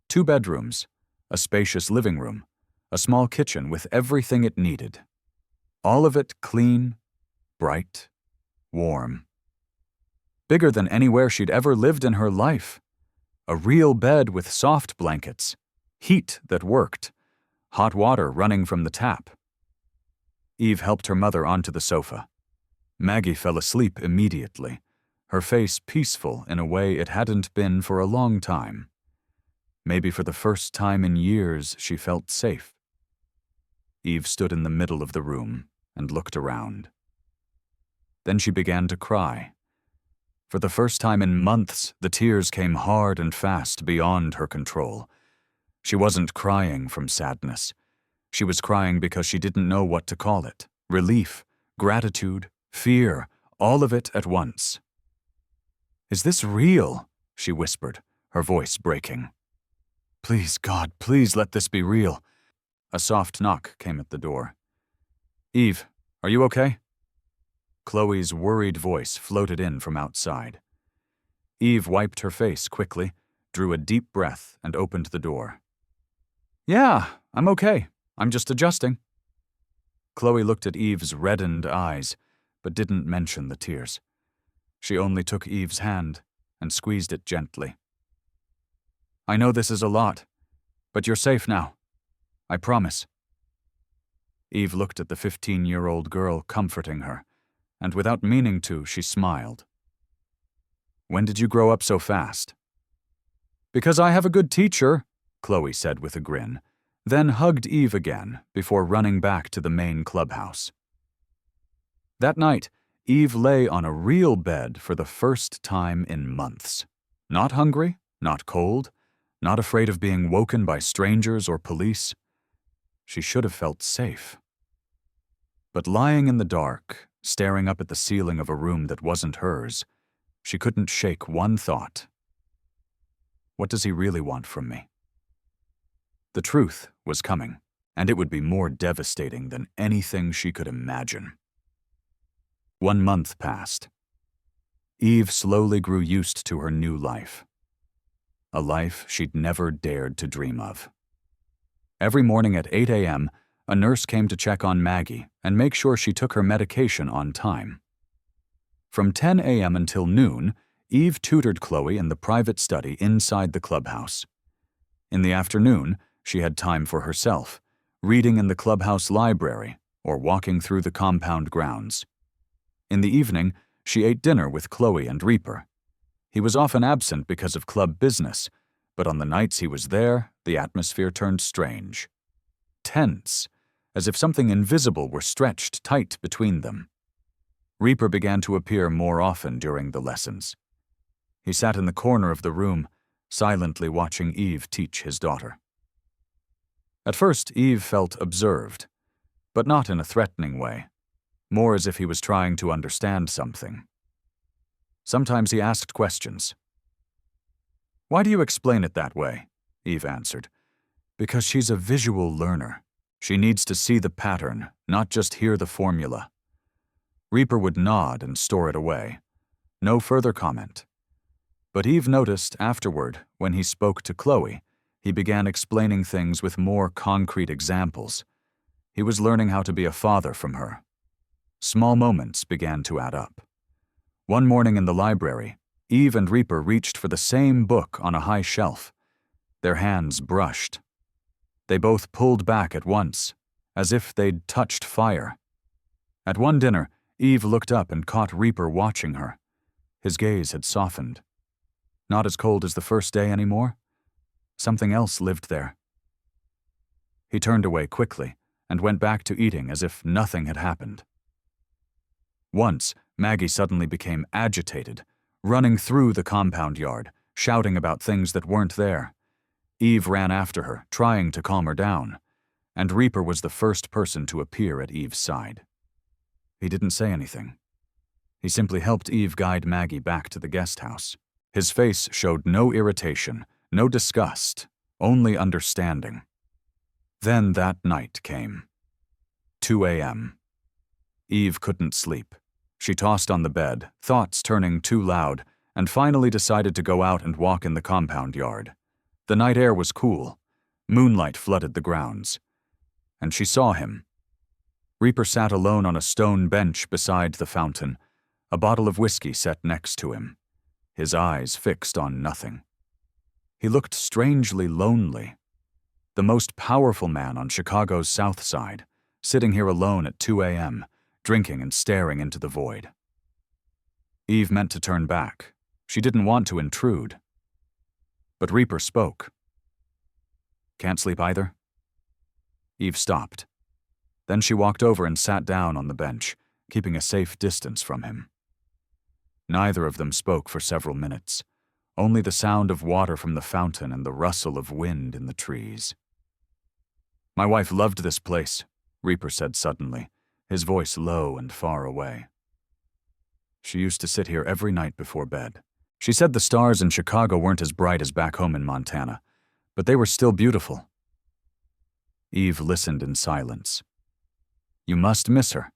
2 bedrooms, a spacious living room, a small kitchen with everything it needed. All of it clean, bright, warm. Bigger than anywhere she'd ever lived in her life. A real bed with soft blankets, heat that worked, hot water running from the tap. Eve helped her mother onto the sofa. Maggie fell asleep immediately, her face peaceful in a way it hadn't been for a long time. Maybe for the first time in years she felt safe. Eve stood in the middle of the room and looked around. Then she began to cry. For the first time in months, the tears came hard and fast beyond her control. She wasn't crying from sadness. She was crying because she didn't know what to call it. Relief, gratitude, fear, all of it at once. Is this real? She whispered, her voice breaking. Please, God, please let this be real. A soft knock came at the door. Eve, are you okay? Chloe's worried voice floated in from outside. Eve wiped her face quickly, drew a deep breath, and opened the door. "Yeah, I'm okay. I'm just adjusting." Chloe looked at Eve's reddened eyes, but didn't mention the tears. She only took Eve's hand and squeezed it gently. "I know this is a lot, but you're safe now. I promise." Eve looked at the 15-year-old girl comforting her, and without meaning to, she smiled. "When did you grow up so fast?" "Because I have a good teacher," Chloe said with a grin, then hugged Eve again before running back to the main clubhouse. That night, Eve lay on a real bed for the first time in months. Not hungry, not cold, not afraid of being woken by strangers or police. She should have felt safe. But lying in the dark, staring up at the ceiling of a room that wasn't hers, she couldn't shake one thought. What does he really want from me? The truth was coming, and it would be more devastating than anything she could imagine. 1 month passed. Eve slowly grew used to her new life. A life she'd never dared to dream of. Every morning at 8 a.m., a nurse came to check on Maggie and make sure she took her medication on time. From 10 a.m. until noon, Eve tutored Chloe in the private study inside the clubhouse. In the afternoon, she had time for herself, reading in the clubhouse library or walking through the compound grounds. In the evening, she ate dinner with Chloe and Reaper. He was often absent because of club business, but on the nights he was there, the atmosphere turned strange. Tense, as if something invisible were stretched tight between them. Reaper began to appear more often during the lessons. He sat in the corner of the room, silently watching Eve teach his daughter. At first, Eve felt observed, but not in a threatening way, more as if he was trying to understand something. Sometimes he asked questions. "Why do you explain it that way?" Eve answered. "Because she's a visual learner. She needs to see the pattern, not just hear the formula." Reaper would nod and store it away. No further comment. But Eve noticed afterward, when he spoke to Chloe, he began explaining things with more concrete examples. He was learning how to be a father from her. Small moments began to add up. One morning in the library, Eve and Reaper reached for the same book on a high shelf. Their hands brushed. They both pulled back at once, as if they'd touched fire. At one dinner, Eve looked up and caught Reaper watching her. His gaze had softened. Not as cold as the first day anymore. Something else lived there. He turned away quickly and went back to eating as if nothing had happened. Once, Maggie suddenly became agitated, running through the compound yard, shouting about things that weren't there. Eve ran after her, trying to calm her down, and Reaper was the first person to appear at Eve's side. He didn't say anything. He simply helped Eve guide Maggie back to the guest house. His face showed no irritation, no disgust, only understanding. Then that night came. 2 a.m. Eve couldn't sleep. She tossed on the bed, thoughts turning too loud, and finally decided to go out and walk in the compound yard. The night air was cool. Moonlight flooded the grounds. And she saw him. Reaper sat alone on a stone bench beside the fountain, a bottle of whiskey set next to him, his eyes fixed on nothing. He looked strangely lonely. The most powerful man on Chicago's South Side, sitting here alone at 2 a.m., drinking and staring into the void. Eve meant to turn back. She didn't want to intrude. But Reaper spoke. "Can't sleep either?" Eve stopped. Then she walked over and sat down on the bench, keeping a safe distance from him. Neither of them spoke for several minutes, only the sound of water from the fountain and the rustle of wind in the trees. "My wife loved this place," Reaper said suddenly, his voice low and far away. "She used to sit here every night before bed. She said the stars in Chicago weren't as bright as back home in Montana, but they were still beautiful." Eve listened in silence. "You must miss her."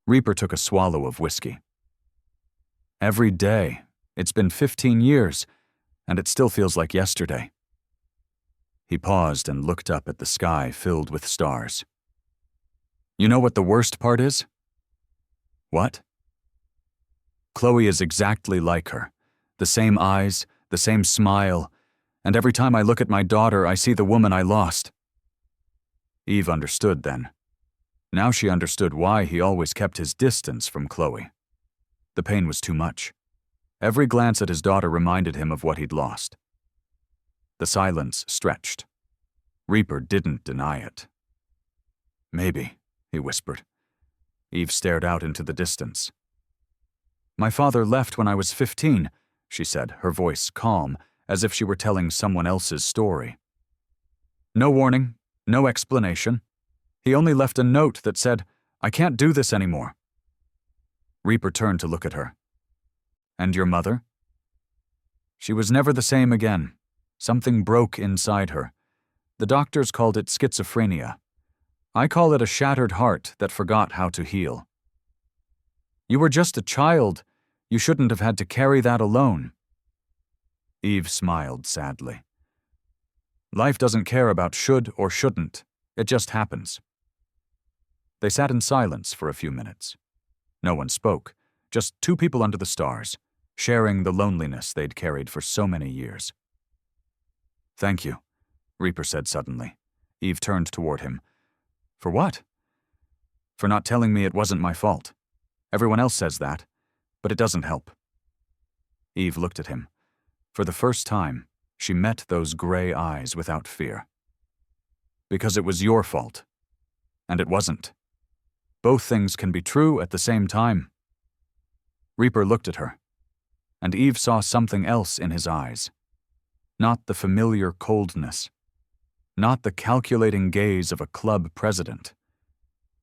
Reaper took a swallow of whiskey. "Every day. It's been 15 years. and it still feels like yesterday." He paused and looked up at the sky filled with stars. "You know what the worst part is?" "What?" "Chloe is exactly like her. The same eyes, the same smile, and every time I look at my daughter, I see the woman I lost." Eve understood then. Now she understood why he always kept his distance from Chloe. The pain was too much. Every glance at his daughter reminded him of what he'd lost. The silence stretched. Reaper didn't deny it. "Maybe," he whispered. Eve stared out into the distance. "My father left when I was 15, she said, her voice calm, as if she were telling someone else's story. "No warning, no explanation. He only left a note that said, 'I can't do this anymore.'" Reaper turned to look at her. "And your mother?" "She was never the same again. Something broke inside her. The doctors called it schizophrenia. I call it a shattered heart that forgot how to heal." "You were just a child. You shouldn't have had to carry that alone." Eve smiled sadly. "Life doesn't care about should or shouldn't. It just happens." They sat in silence for a few minutes. No one spoke, just two people under the stars, sharing the loneliness they'd carried for so many years. "Thank you," Reaper said suddenly. Eve turned toward him. "For what?" "For not telling me it wasn't my fault. Everyone else says that, but it doesn't help." Eve looked at him. For the first time, she met those gray eyes without fear. "Because it was your fault. And it wasn't. Both things can be true at the same time." Reaper looked at her, and Eve saw something else in his eyes. Not the familiar coldness, not the calculating gaze of a club president,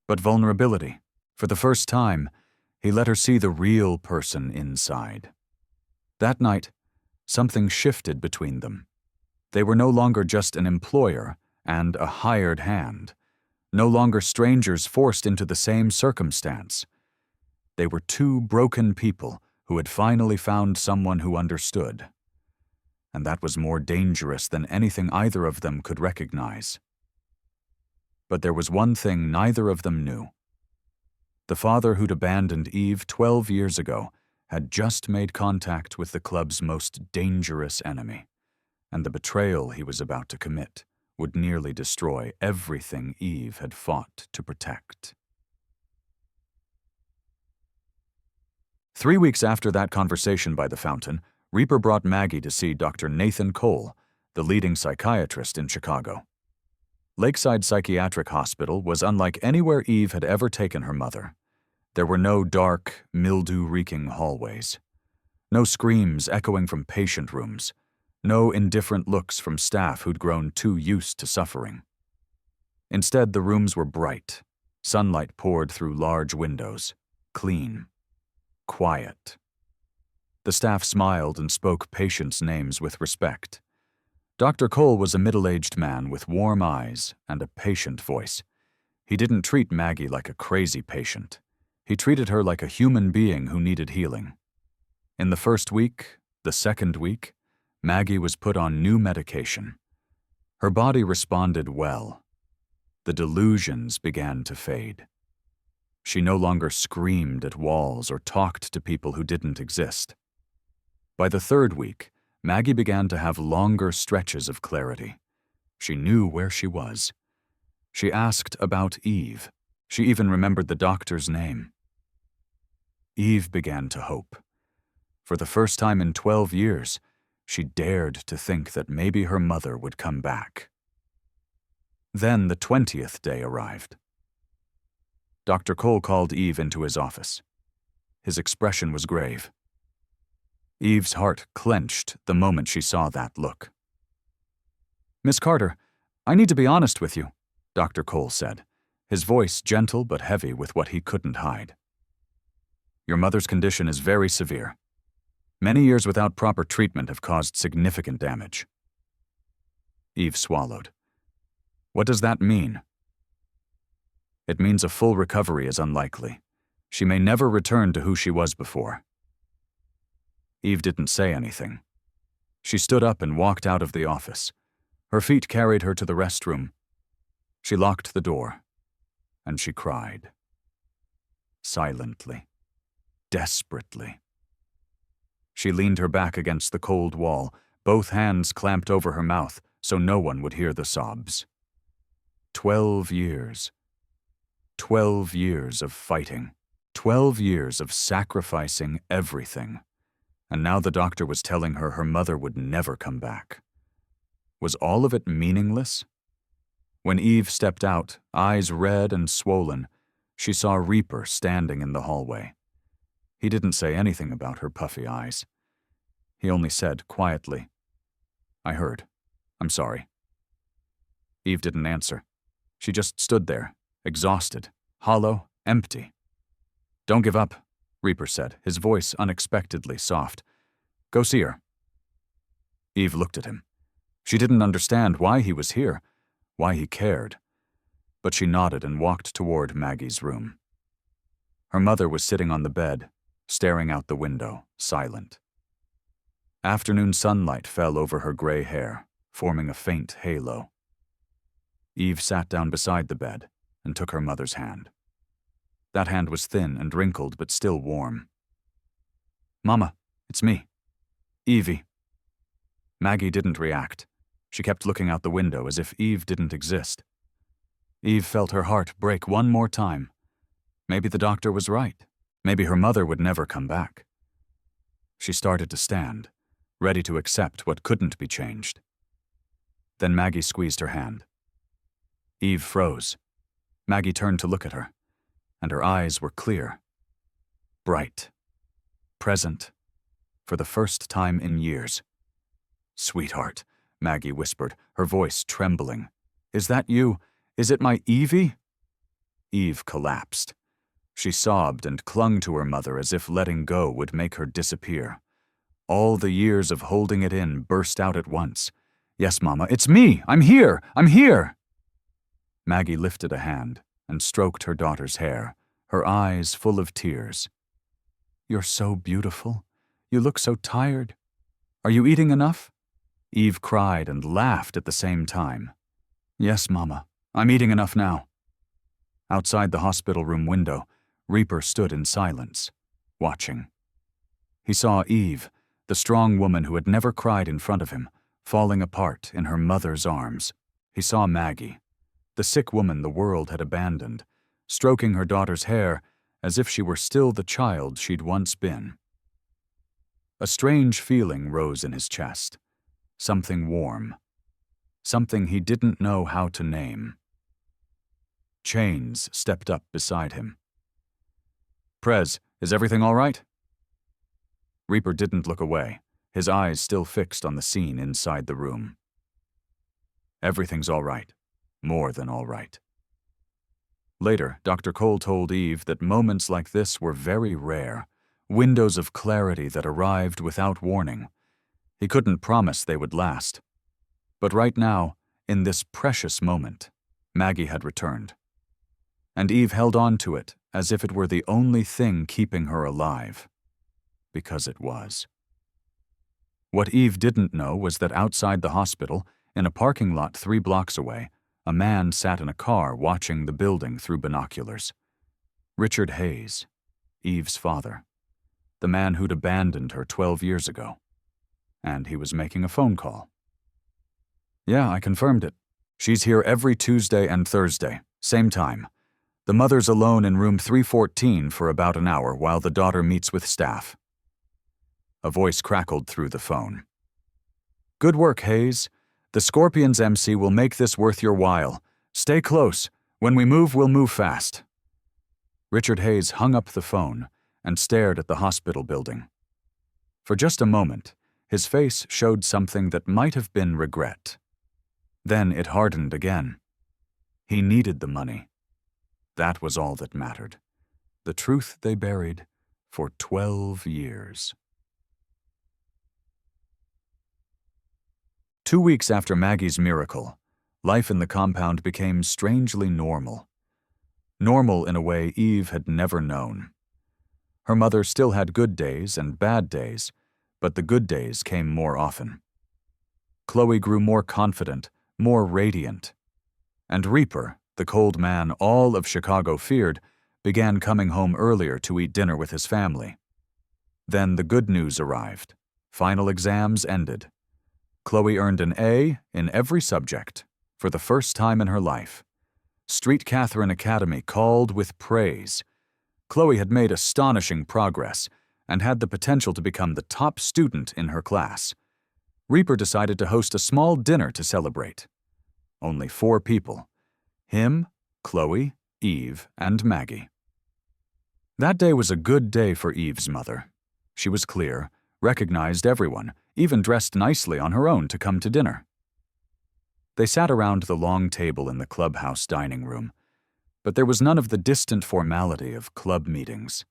but vulnerability. For the first time, he let her see the real person inside. That night, something shifted between them. They were no longer just an employer and a hired hand, no longer strangers forced into the same circumstance. They were two broken people who had finally found someone who understood. And that was more dangerous than anything either of them could recognize. But there was one thing neither of them knew. The father who'd abandoned Eve 12 years ago had just made contact with the club's most dangerous enemy, and the betrayal he was about to commit would nearly destroy everything Eve had fought to protect. 3 weeks after that conversation by the fountain, Reaper brought Maggie to see Dr. Nathan Cole, the leading psychiatrist in Chicago. Lakeside Psychiatric Hospital was unlike anywhere Eve had ever taken her mother. There were no dark, mildew-reeking hallways, no screams echoing from patient rooms, no indifferent looks from staff who'd grown too used to suffering. Instead, the rooms were bright. Sunlight poured through large windows, clean, quiet. The staff smiled and spoke patients' names with respect. Dr. Cole was a middle-aged man with warm eyes and a patient voice. He didn't treat Maggie like a crazy patient. He treated her like a human being who needed healing. In the first week, the second week, Maggie was put on new medication. Her body responded well. The delusions began to fade. She no longer screamed at walls or talked to people who didn't exist. By the third week, Maggie began to have longer stretches of clarity. She knew where she was. She asked about Eve. She even remembered the doctor's name. Eve began to hope. For the first time in 12 years, she dared to think that maybe her mother would come back. Then the 20th day arrived. Dr. Cole called Eve into his office. His expression was grave. Eve's heart clenched the moment she saw that look. "Miss Carter, I need to be honest with you," Dr. Cole said, his voice gentle but heavy with what he couldn't hide. "Your mother's condition is very severe. Many years without proper treatment have caused significant damage." Eve swallowed. "What does that mean?" "It means a full recovery is unlikely. She may never return to who she was before." Eve didn't say anything. She stood up and walked out of the office. Her feet carried her to the restroom. She locked the door, and she cried. Silently. Desperately. She leaned her back against the cold wall, both hands clamped over her mouth so no one would hear the sobs. 12 years. 12 years of fighting. 12 years of sacrificing everything. And now the doctor was telling her her mother would never come back. Was all of it meaningless? When Eve stepped out, eyes red and swollen, she saw Reaper standing in the hallway. He didn't say anything about her puffy eyes. He only said quietly, "I heard. I'm sorry." Eve didn't answer. She just stood there, exhausted, hollow, empty. "Don't give up," Reaper said, his voice unexpectedly soft. "Go see her." Eve looked at him. She didn't understand why he was here, why he cared. But she nodded and walked toward Maggie's room. Her mother was sitting on the bed, staring out the window, silent. Afternoon sunlight fell over her gray hair, forming a faint halo. Eve sat down beside the bed and took her mother's hand. That hand was thin and wrinkled but still warm. "Mama, it's me. Evie." Maggie didn't react. She kept looking out the window as if Eve didn't exist. Eve felt her heart break one more time. Maybe the doctor was right. Maybe her mother would never come back. She started to stand, ready to accept what couldn't be changed. Then Maggie squeezed her hand. Eve froze. Maggie turned to look at her, and her eyes were clear, bright, present, for the first time in years. "Sweetheart," Maggie whispered, her voice trembling. "Is that you? Is it my Evie?" Eve collapsed. She sobbed and clung to her mother as if letting go would make her disappear. All the years of holding it in burst out at once. "Yes, Mama, it's me! I'm here! I'm here!" Maggie lifted a hand and stroked her daughter's hair, her eyes full of tears. "You're so beautiful. You look so tired. Are you eating enough?" Eve cried and laughed at the same time. "Yes, Mama, I'm eating enough now." Outside the hospital room window, Reaper stood in silence, watching. He saw Eve, the strong woman who had never cried in front of him, falling apart in her mother's arms. He saw Maggie, the sick woman the world had abandoned, stroking her daughter's hair as if she were still the child she'd once been. A strange feeling rose in his chest, something warm, something he didn't know how to name. Chains stepped up beside him. "Prez, is everything all right?" Reaper didn't look away, his eyes still fixed on the scene inside the room. "Everything's all right. More than all right." Later, Dr. Cole told Eve that moments like this were very rare, windows of clarity that arrived without warning. He couldn't promise they would last. But right now, in this precious moment, Maggie had returned. And Eve held on to it as if it were the only thing keeping her alive. Because it was. What Eve didn't know was that outside the hospital, in a parking lot 3 blocks away, a man sat in a car watching the building through binoculars. Richard Hayes, Eve's father. The man who'd abandoned her 12 years ago. And he was making a phone call. "Yeah, I confirmed it. She's here every Tuesday and Thursday, same time. The mother's alone in room 314 for about an hour while the daughter meets with staff." A voice crackled through the phone. "Good work, Hayes. The Scorpions MC will make this worth your while. Stay close. When we move, we'll move fast." Richard Hayes hung up the phone and stared at the hospital building. For just a moment, his face showed something that might have been regret. Then it hardened again. He needed the money. That was all that mattered. The truth they buried for 12 years. 2 weeks after Maggie's miracle, life in the compound became strangely normal. Normal in a way Eve had never known. Her mother still had good days and bad days, but the good days came more often. Chloe grew more confident, more radiant. And Reaper, the cold man all of Chicago feared, began coming home earlier to eat dinner with his family. Then the good news arrived. Final exams ended. Chloe earned an A in every subject, for the first time in her life. Street Catherine Academy called with praise. Chloe had made astonishing progress and had the potential to become the top student in her class. Reaper decided to host a small dinner to celebrate. Only 4 people: him, Chloe, Eve, and Maggie. That day was a good day for Eve's mother. She was clear, recognized everyone, even dressed nicely on her own to come to dinner. They sat around the long table in the clubhouse dining room, but there was none of the distant formality of club meetings.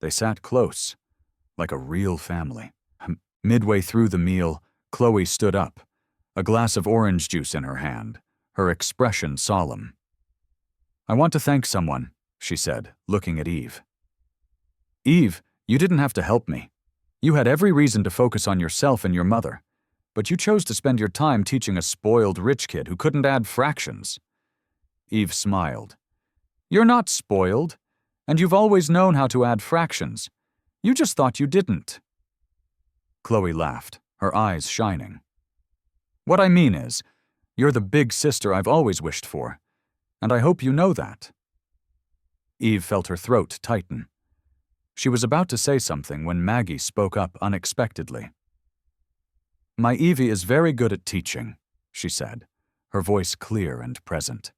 They sat close, like a real family. Midway through the meal, Chloe stood up, a glass of orange juice in her hand, her expression solemn. "I want to thank someone," she said, looking at Eve. "Eve, you didn't have to help me. You had every reason to focus on yourself and your mother, but you chose to spend your time teaching a spoiled rich kid who couldn't add fractions." Eve smiled. "You're not spoiled, and you've always known how to add fractions. You just thought you didn't." Chloe laughed, her eyes shining. "What I mean is, you're the big sister I've always wished for, and I hope you know that." Eve felt her throat tighten. She was about to say something when Maggie spoke up unexpectedly. "My Evie is very good at teaching," she said, her voice clear and present.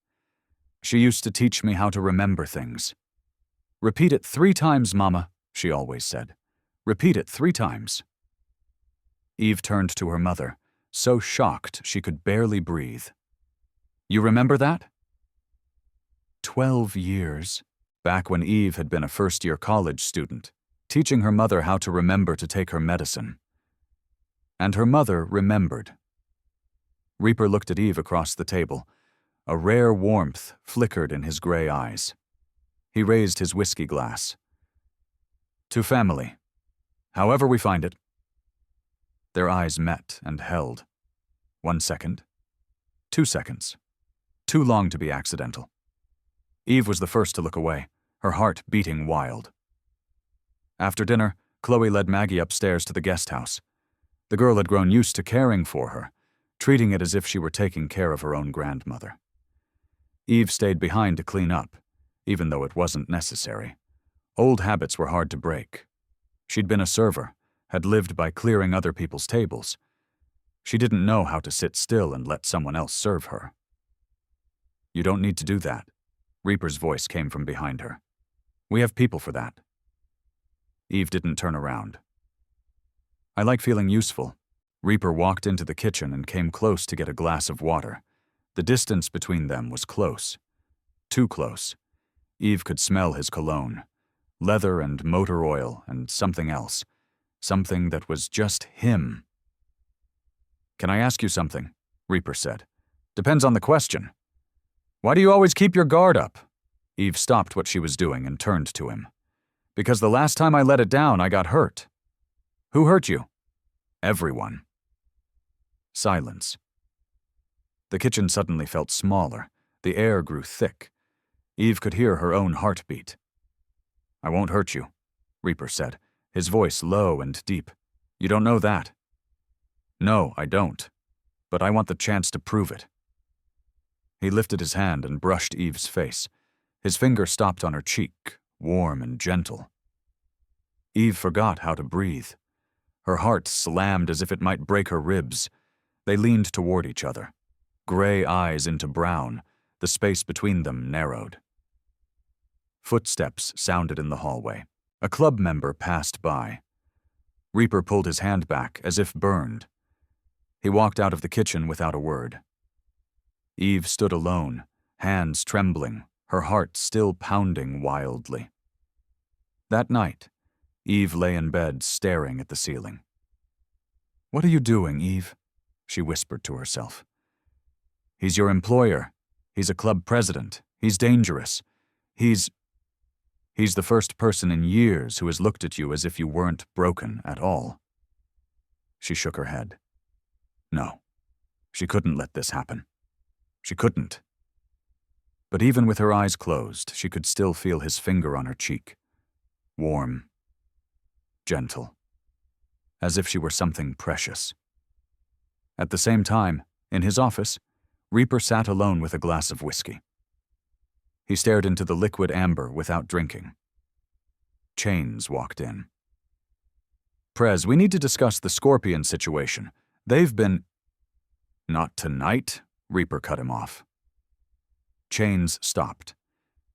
"She used to teach me how to remember things. 'Repeat it 3 times, Mama,' she always said. 'Repeat it 3 times.'" Eve turned to her mother, so shocked she could barely breathe. "You remember that?" 12 years, back when Eve had been a first-year college student, teaching her mother how to remember to take her medicine. And her mother remembered. Reaper looked at Eve across the table. A rare warmth flickered in his gray eyes. He raised his whiskey glass. "To family, however we find it." Their eyes met and held. 1 second. 2 seconds. Too long to be accidental. Eve was the first to look away, her heart beating wild. After dinner, Chloe led Maggie upstairs to the guest house. The girl had grown used to caring for her, treating it as if she were taking care of her own grandmother. Eve stayed behind to clean up, even though it wasn't necessary. Old habits were hard to break. She'd been a server, had lived by clearing other people's tables. She didn't know how to sit still and let someone else serve her. "You don't need to do that," Reaper's voice came from behind her. "We have people for that." Eve didn't turn around. "I like feeling useful." Reaper walked into the kitchen and came close to get a glass of water. The distance between them was close. Too close. Eve could smell his cologne. Leather and motor oil and something else. Something that was just him. "Can I ask you something?" Reaper said. "Depends on the question." "Why do you always keep your guard up?" Eve stopped what she was doing and turned to him. "Because the last time I let it down, I got hurt." "Who hurt you?" "Everyone." Silence. The kitchen suddenly felt smaller. The air grew thick. Eve could hear her own heartbeat. "I won't hurt you," Reaper said, his voice low and deep. "You don't know that." "No, I don't. But I want the chance to prove it." He lifted his hand and brushed Eve's face. His finger stopped on her cheek, warm and gentle. Eve forgot how to breathe. Her heart slammed as if it might break her ribs. They leaned toward each other. Gray eyes into brown, the space between them narrowed. Footsteps sounded in the hallway. A club member passed by. Reaper pulled his hand back as if burned. He walked out of the kitchen without a word. Eve stood alone, hands trembling, her heart still pounding wildly. That night, Eve lay in bed staring at the ceiling. "What are you doing, Eve?" she whispered to herself. "He's your employer. He's a club president. He's dangerous. He's the first person in years who has looked at you as if you weren't broken at all." She shook her head. "No, She couldn't let this happen. She couldn't. But even with her eyes closed, she could still feel his finger on her cheek. Warm. Gentle. As if she were something precious. At the same time, in his office, Reaper sat alone with a glass of whiskey. He stared into the liquid amber without drinking. Chains walked in. "Prez, we need to discuss the Scorpion situation. They've been—" "Not tonight," Reaper cut him off. Chains stopped.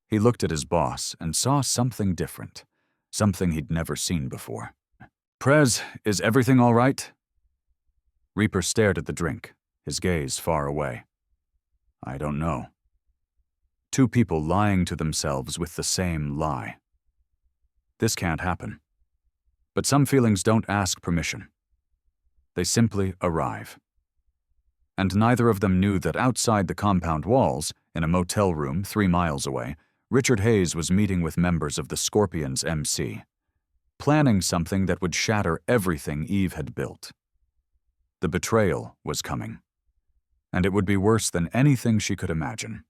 He looked at his boss and saw something different, something he'd never seen before. "Prez, is everything all right?" Reaper stared at the drink, his gaze far away. "I don't know." Two people lying to themselves with the same lie. This can't happen. But some feelings don't ask permission. They simply arrive. And neither of them knew that outside the compound walls, in a motel room 3 miles away, Richard Hayes was meeting with members of the Scorpion's MC, planning something that would shatter everything Eve had built. The betrayal was coming, and it would be worse than anything she could imagine.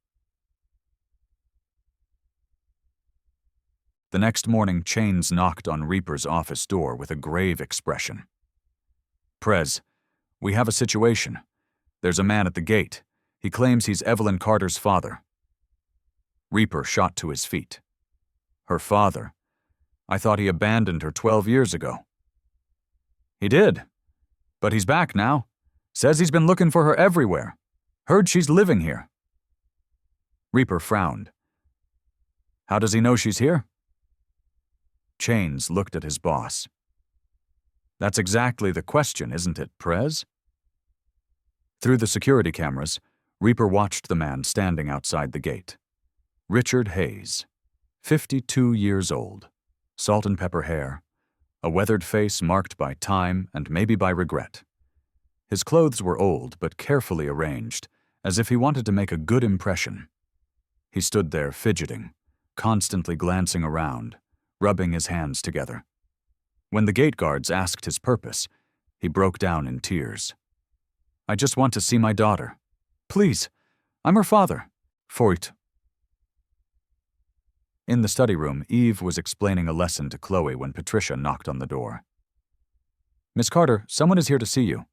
The next morning, Chains knocked on Reaper's office door with a grave expression. "Prez, we have a situation. There's a man at the gate. He claims he's Evelyn Carter's father." Reaper shot to his feet. "Her father? I thought he abandoned her 12 years ago." "He did. But he's back now. Says he's been looking for her everywhere. Heard she's living here." Reaper frowned. "How does he know she's here?" Chains looked at his boss. "That's exactly the question, isn't it, Prez?" Through the security cameras, Reaper watched the man standing outside the gate. Richard Hayes, 52 years old, salt and pepper hair, a weathered face marked by time and maybe by regret. His clothes were old but carefully arranged, as if he wanted to make a good impression. He stood there fidgeting, constantly glancing around, rubbing his hands together. When the gate guards asked his purpose, he broke down in tears. "I just want to see my daughter. Please, I'm her father. Foyt." In the study room, Eve was explaining a lesson to Chloe when Patricia knocked on the door. "Miss Carter, someone is here to see you."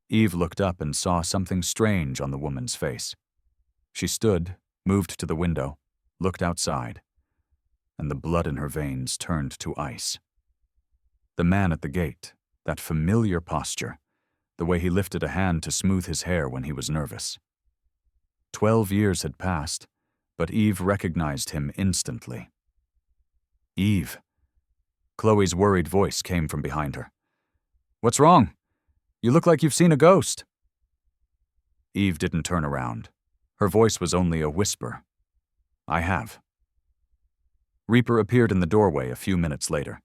Eve looked up and saw something strange on the woman's face. She stood, moved to the window, looked outside, and the blood in her veins turned to ice. The man at the gate, that familiar posture, the way he lifted a hand to smooth his hair when he was nervous. 12 years had passed, but Eve recognized him instantly. "Eve." Chloe's worried voice came from behind her. "What's wrong? You look like you've seen a ghost." Eve didn't turn around. Her voice was only a whisper. "I have." Reaper appeared in the doorway a few minutes later.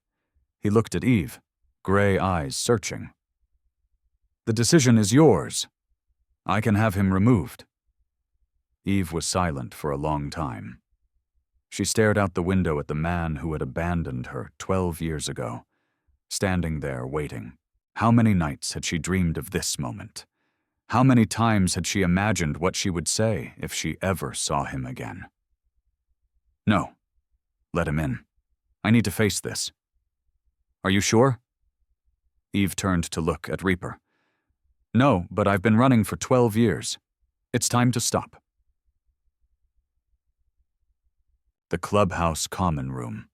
He looked at Eve, gray eyes searching. "The decision is yours. I can have him removed." Eve was silent for a long time. She stared out the window at the man who had abandoned her 12 years ago, standing there waiting. How many nights had she dreamed of this moment? How many times had she imagined what she would say if she ever saw him again? "No. Let him in. I need to face this." "Are you sure?" Eve turned to look at Reaper. "No, but I've been running for 12 years. It's time to stop." The clubhouse common room.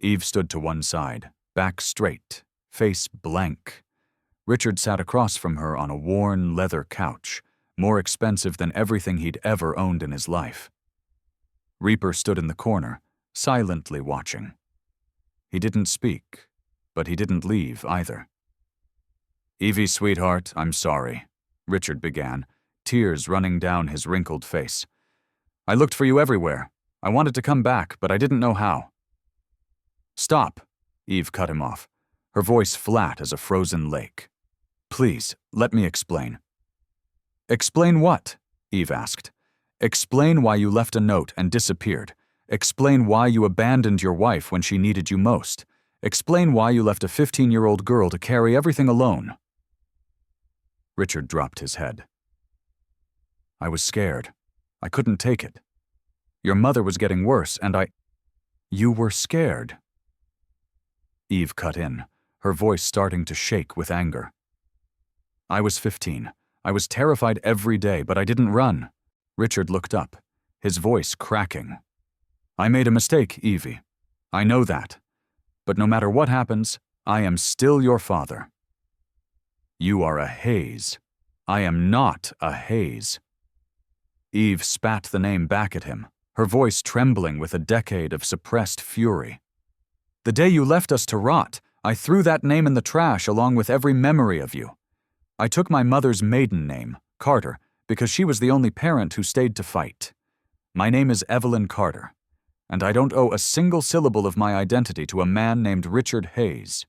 Eve stood to one side, back straight, face blank. Richard sat across from her on a worn leather couch, more expensive than everything he'd ever owned in his life. Reaper stood in the corner, silently watching. He didn't speak, but he didn't leave either. "Evie, sweetheart, I'm sorry," Richard began, tears running down his wrinkled face. "I looked for you everywhere. I wanted to come back, but I didn't know how." "Stop," Eve cut him off, her voice flat as a frozen lake. "Please, let me explain." "Explain what?" Eve asked. "Explain why you left a note and disappeared. Explain why you abandoned your wife when she needed you most. Explain why you left a 15-year-old girl to carry everything alone." Richard dropped his head. I was scared. I couldn't take it. Your mother was getting worse, and You were scared. Eve cut in, her voice starting to shake with anger. I was 15. I was terrified every day, but I didn't run. Richard looked up, his voice cracking. I made a mistake, Evie. I know that. But no matter what happens, I am still your father. You are a Hayes. I am not a Hayes. Eve spat the name back at him, her voice trembling with a decade of suppressed fury. The day you left us to rot, I threw that name in the trash along with every memory of you. I took my mother's maiden name, Carter, because she was the only parent who stayed to fight. My name is Evelyn Carter, and I don't owe a single syllable of my identity to a man named Richard Hayes.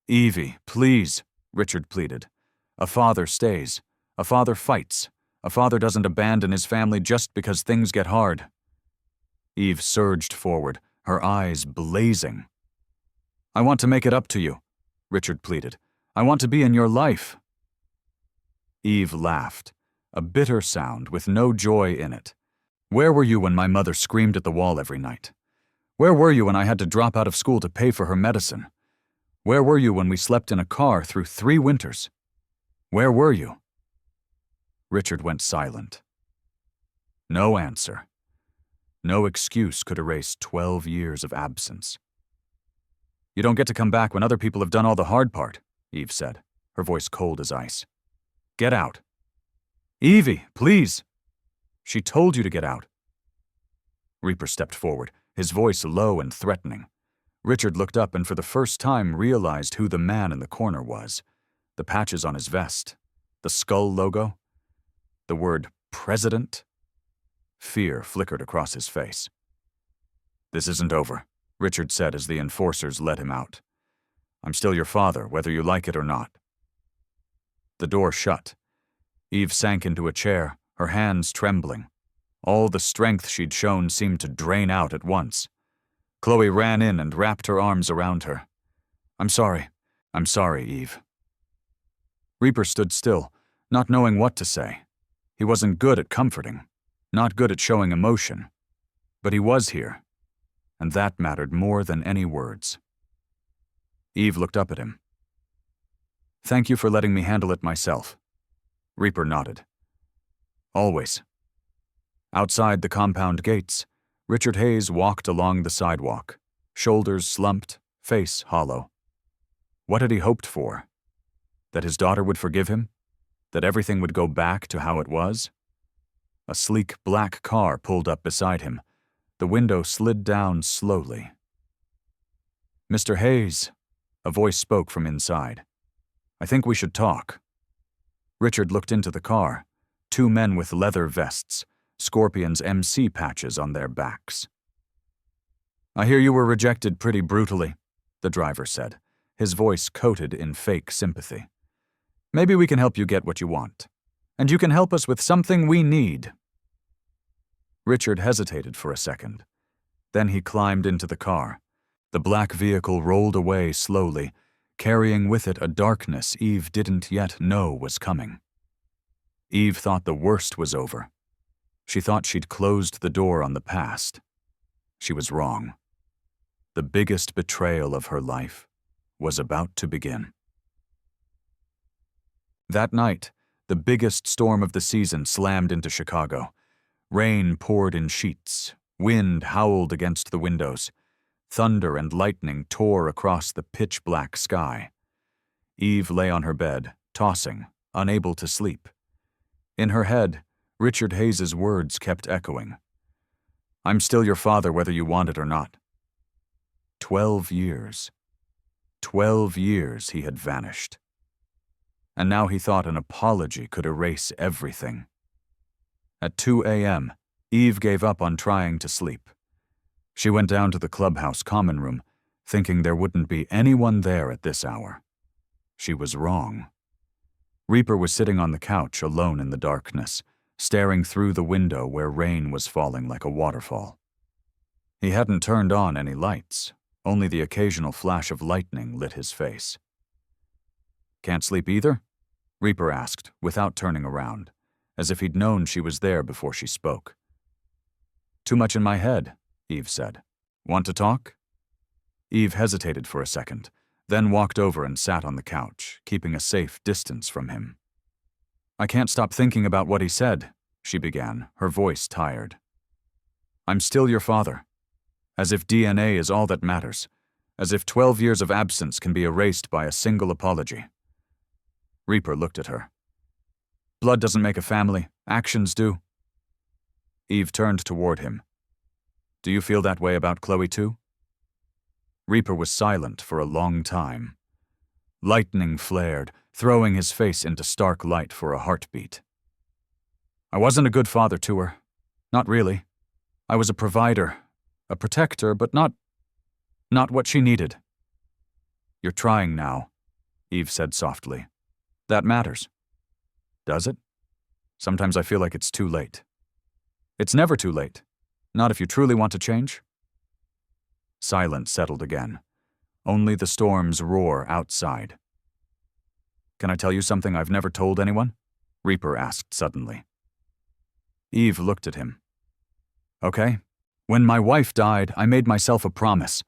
Evie, please, Richard pleaded. A father stays. A father fights. A father doesn't abandon his family just because things get hard. Eve surged forward, her eyes blazing. I want to make it up to you, Richard pleaded. I want to be in your life. Eve laughed, a bitter sound with no joy in it. Where were you when my mother screamed at the wall every night? Where were you when I had to drop out of school to pay for her medicine? Where were you when we slept in a car through 3 winters? Where were you? Richard went silent. No answer. No excuse could erase 12 years of absence. You don't get to come back when other people have done all the hard part, Eve said, her voice cold as ice. Get out. Evie, please. She told you to get out. Reaper stepped forward, his voice low and threatening. Richard looked up and for the first time realized who the man in the corner was. The patches on his vest, the skull logo, the word President. Fear flickered across his face. This isn't over, Richard said as the enforcers led him out. I'm still your father, whether you like it or not. The door shut. Eve sank into a chair, her hands trembling. All the strength she'd shown seemed to drain out at once. Chloe ran in and wrapped her arms around her. I'm sorry, Eve. Reaper stood still, not knowing what to say. He wasn't good at comforting, not good at showing emotion. But he was here, and that mattered more than any words. Eve looked up at him. Thank you for letting me handle it myself. Reaper nodded. Always. Outside the compound gates, Richard Hayes walked along the sidewalk, shoulders slumped, face hollow. What had he hoped for? That his daughter would forgive him? That everything would go back to how it was? A sleek black car pulled up beside him. The window slid down slowly. Mr. Hayes, a voice spoke from inside. I think we should talk. Richard looked into the car. 2 men with leather vests, Scorpion's MC patches on their backs. I hear you were rejected pretty brutally, the driver said, his voice coated in fake sympathy. Maybe we can help you get what you want. And you can help us with something we need. Richard hesitated for a second. Then he climbed into the car. The black vehicle rolled away slowly, carrying with it a darkness Eve didn't yet know was coming. Eve thought the worst was over. She thought she'd closed the door on the past. She was wrong. The biggest betrayal of her life was about to begin. That night, the biggest storm of the season slammed into Chicago. Rain poured in sheets. Wind howled against the windows. Thunder and lightning tore across the pitch-black sky. Eve lay on her bed, tossing, unable to sleep. In her head, Richard Hayes's words kept echoing. I'm still your father whether you want it or not. 12 years. 12 years he had vanished. And now he thought an apology could erase everything. At 2 a.m., Eve gave up on trying to sleep. She went down to the clubhouse common room, thinking there wouldn't be anyone there at this hour. She was wrong. Reaper was sitting on the couch alone in the darkness, staring through the window where rain was falling like a waterfall. He hadn't turned on any lights, only the occasional flash of lightning lit his face. Can't sleep either? Reaper asked, without turning around, as if he'd known she was there before she spoke. Too much in my head, Eve said. Want to talk? Eve hesitated for a second, then walked over and sat on the couch, keeping a safe distance from him. I can't stop thinking about what he said, she began, her voice tired. I'm still your father. As if DNA is all that matters. As if 12 years of absence can be erased by a single apology. Reaper looked at her. Blood doesn't make a family, actions do. Eve turned toward him. Do you feel that way about Chloe too? Reaper was silent for a long time. Lightning flared, throwing his face into stark light for a heartbeat. I wasn't a good father to her. Not really. I was a provider, a protector, but not what she needed. You're trying now, Eve said softly. That matters. Does it? Sometimes I feel like it's too late. It's never too late. Not if you truly want to change. Silence settled again. Only the storm's roar outside. Can I tell you something I've never told anyone? Reaper asked suddenly. Eve looked at him. Okay. When my wife died, I made myself a promise.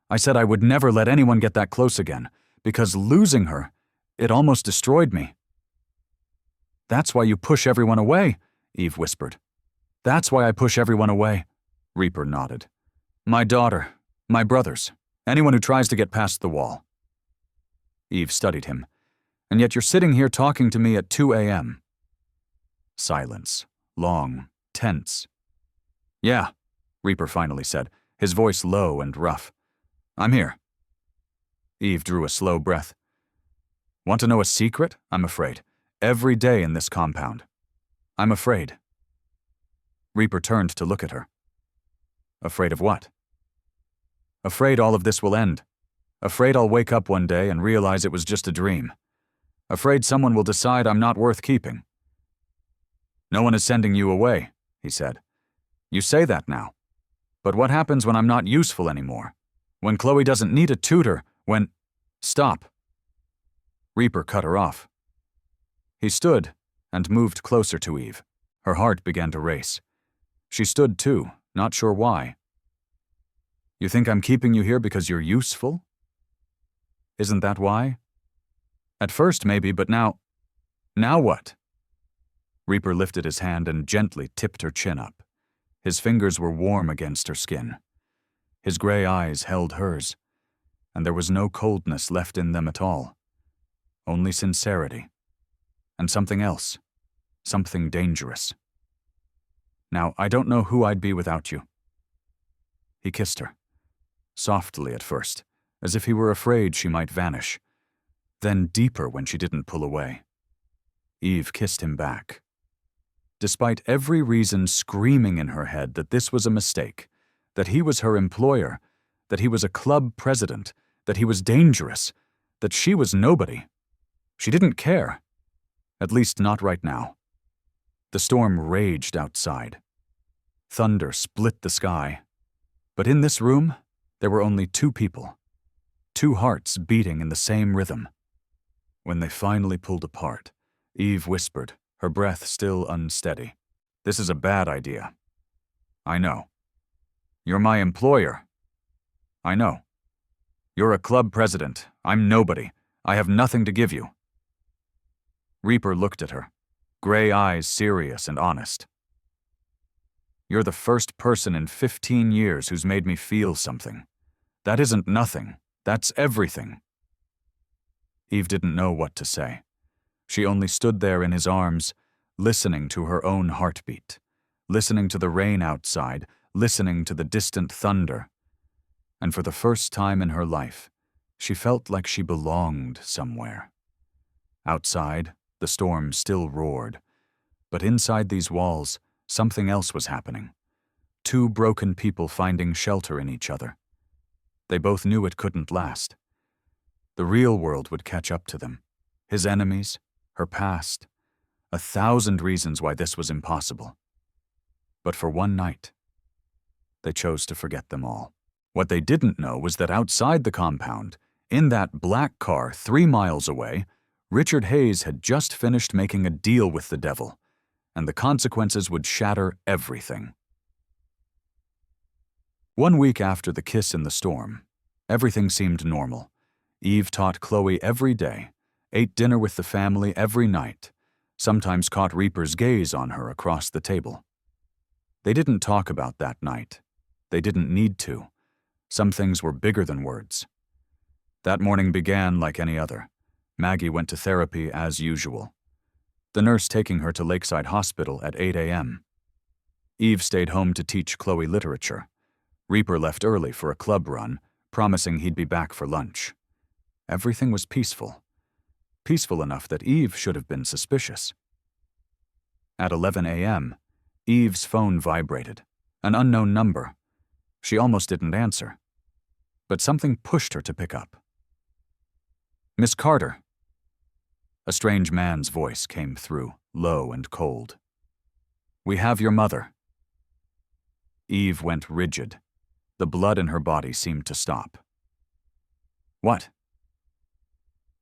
I said I would never let anyone get that close again, because losing her, it almost destroyed me. That's why you push everyone away, Eve whispered. That's why I push everyone away, Reaper nodded. My daughter, my brothers, anyone who tries to get past the wall. Eve studied him. And yet you're sitting here talking to me at 2 a.m. Silence. Long. Tense. Yeah, Reaper finally said, his voice low and rough. I'm here. Eve drew a slow breath. Want to know a secret? I'm afraid. Every day in this compound. I'm afraid. Reaper turned to look at her. Afraid of what? Afraid all of this will end. Afraid I'll wake up one day and realize it was just a dream. Afraid someone will decide I'm not worth keeping. No one is sending you away, he said. You say that now. But what happens when I'm not useful anymore? When Chloe doesn't need a tutor, when… Stop. Reaper cut her off. He stood and moved closer to Eve. Her heart began to race. She stood too, not sure why. You think I'm keeping you here because you're useful? Isn't that why? At first, maybe, but now… Now what? Reaper lifted his hand and gently tipped her chin up. His fingers were warm against her skin. His gray eyes held hers, and there was no coldness left in them at all. Only sincerity. And something else. Something dangerous. Now, I don't know who I'd be without you. He kissed her. Softly at first, as if he were afraid she might vanish. Then deeper when she didn't pull away. Eve kissed him back. Despite every reason screaming in her head that this was a mistake, that he was her employer, that he was a club president, that he was dangerous, that she was nobody. She didn't care. At least not right now. The storm raged outside. Thunder split the sky. But in this room, there were only two people. Two hearts beating in the same rhythm. When they finally pulled apart, Eve whispered, her breath still unsteady. This is a bad idea. I know. You're my employer. I know. You're a club president. I'm nobody. I have nothing to give you. Reaper looked at her, gray eyes serious and honest. You're the first person in 15 years who's made me feel something. That isn't nothing. That's everything. Eve didn't know what to say. She only stood there in his arms, listening to her own heartbeat, listening to the rain outside, listening to the distant thunder. And for the first time in her life, she felt like she belonged somewhere. Outside, the storm still roared, but inside these walls, something else was happening. Two broken people finding shelter in each other. They both knew it couldn't last. The real world would catch up to them. His enemies, her past, 1,000 reasons why this was impossible. But for one night, they chose to forget them all. What they didn't know was that outside the compound, in that black car 3 miles away, Richard Hayes had just finished making a deal with the devil, and the consequences would shatter everything. 1 week after the kiss in the storm, everything seemed normal. Eve taught Chloe every day, ate dinner with the family every night, sometimes caught Reaper's gaze on her across the table. They didn't talk about that night. They didn't need to. Some things were bigger than words. That morning began like any other. Maggie went to therapy as usual, the nurse taking her to Lakeside Hospital at 8 a.m. Eve stayed home to teach Chloe literature. Reaper left early for a club run, promising he'd be back for lunch. Everything was peaceful. Peaceful enough that Eve should have been suspicious. At 11 a.m., Eve's phone vibrated. An unknown number. She almost didn't answer. But something pushed her to pick up. "Miss Carter." A strange man's voice came through, low and cold. "We have your mother." Eve went rigid. The blood in her body seemed to stop. "What?"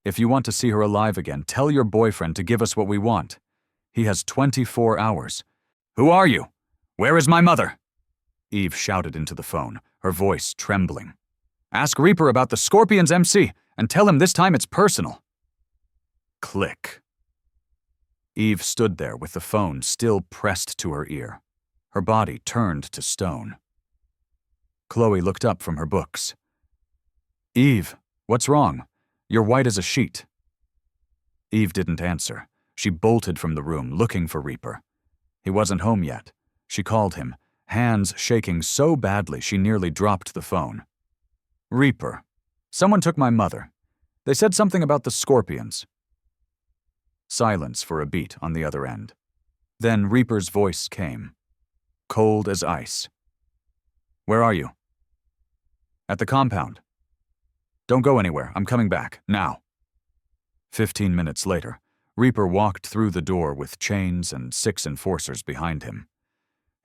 "If you want to see her alive again, tell your boyfriend to give us what we want. He has 24 hours. "Who are you? Where is my mother?" Eve shouted into the phone, her voice trembling. "Ask Reaper about the Scorpions MC and tell him this time it's personal." Click. Eve stood there with the phone still pressed to her ear. Her body turned to stone. Chloe looked up from her books. "Eve, what's wrong? You're white as a sheet." Eve didn't answer. She bolted from the room, looking for Reaper. He wasn't home yet. She called him, hands shaking so badly she nearly dropped the phone. "Reaper, someone took my mother. They said something about the Scorpions." Silence for a beat on the other end. Then Reaper's voice came, cold as ice. "Where are you?" "At the compound." "Don't go anywhere. I'm coming back, now." 15 minutes later, Reaper walked through the door with chains and 6 enforcers behind him.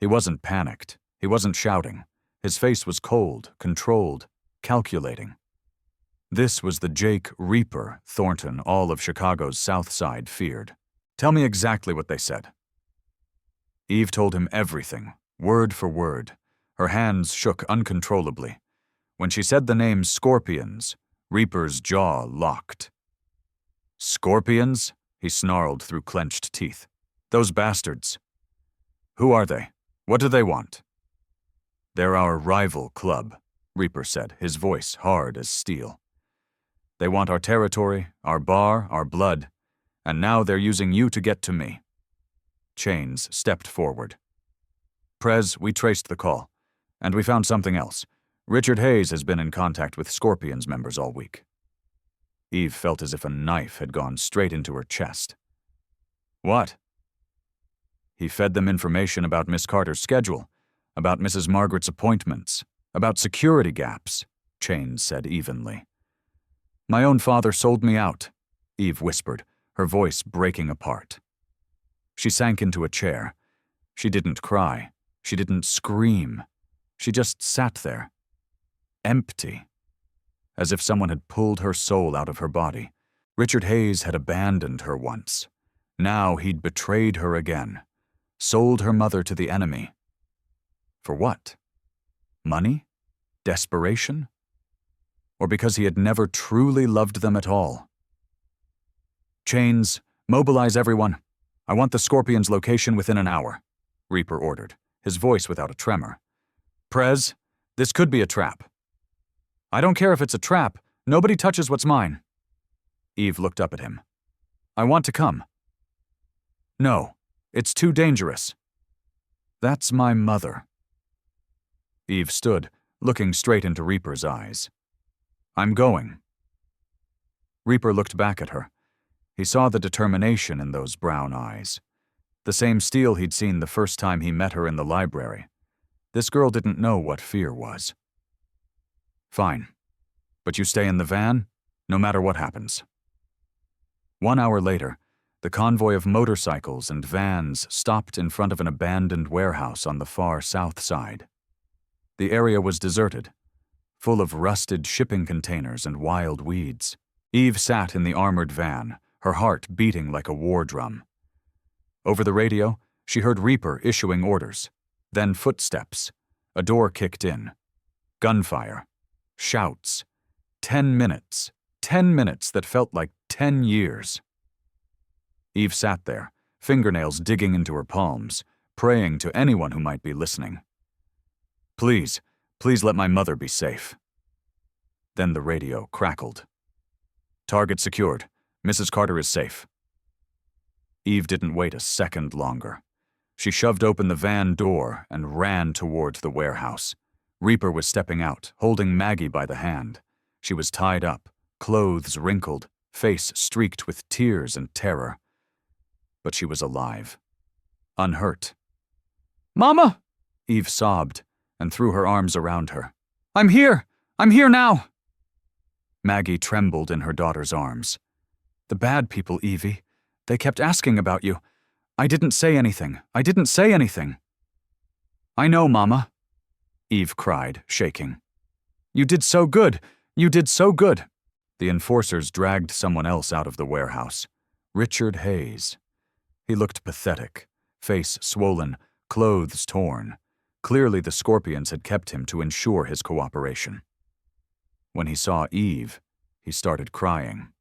He wasn't panicked. He wasn't shouting. His face was cold, controlled, calculating. This was the Jake Reaper Thornton all of Chicago's South Side feared. "Tell me exactly what they said." Eve told him everything, word for word. Her hands shook uncontrollably. When she said the name Scorpions, Reaper's jaw locked. "Scorpions?" he snarled through clenched teeth. "Those bastards." "Who are they? What do they want?" "They're our rival club," Reaper said, his voice hard as steel. "They want our territory, our bar, our blood, and now they're using you to get to me." Chains stepped forward. "Prez, we traced the call, and we found something else. Richard Hayes has been in contact with Scorpions members all week." Eve felt as if a knife had gone straight into her chest. "What?" "He fed them information about Miss Carter's schedule, about Mrs. Margaret's appointments, about security gaps," Chains said evenly. "My own father sold me out," Eve whispered, her voice breaking apart. She sank into a chair. She didn't cry. She didn't scream. She just sat there. Empty. As if someone had pulled her soul out of her body. Richard Hayes had abandoned her once. Now he'd betrayed her again. Sold her mother to the enemy. For what? Money? Desperation? Or because he had never truly loved them at all? "Chains, mobilize everyone. I want the Scorpions' location within an hour," Reaper ordered, his voice without a tremor. "Prez, this could be a trap." "I don't care if it's a trap. Nobody touches what's mine." Eve looked up at him. "I want to come." "No, it's too dangerous." "That's my mother." Eve stood, looking straight into Reaper's eyes. "I'm going." Reaper looked back at her. He saw the determination in those brown eyes. The same steel he'd seen the first time he met her in the library. This girl didn't know what fear was. "Fine. But you stay in the van, no matter what happens." 1 hour later, the convoy of motorcycles and vans stopped in front of an abandoned warehouse on the far south side. The area was deserted, full of rusted shipping containers and wild weeds. Eve sat in the armored van, her heart beating like a war drum. Over the radio, she heard Reaper issuing orders, then footsteps, a door kicked in, gunfire, shouts, 10 minutes, 10 minutes that felt like 10 years. Eve sat there, fingernails digging into her palms, praying to anyone who might be listening. Please, please let my mother be safe. Then the radio crackled. Target secured. Mrs. Carter is safe. Eve didn't wait a second longer. She shoved open the van door and ran toward the warehouse. Reaper was stepping out, holding Maggie by the hand. She was tied up, clothes wrinkled, face streaked with tears and terror. But she was alive, unhurt. "Mama!" Eve sobbed and threw her arms around her. "I'm here! I'm here now!" Maggie trembled in her daughter's arms. "The bad people, Evie. They kept asking about you. I didn't say anything. I didn't say anything." "I know, Mama," Eve cried, shaking. "You did so good. You did so good." The enforcers dragged someone else out of the warehouse. Richard Hayes. He looked pathetic, face swollen, clothes torn. Clearly the Scorpions had kept him to ensure his cooperation. When he saw Eve, he started crying.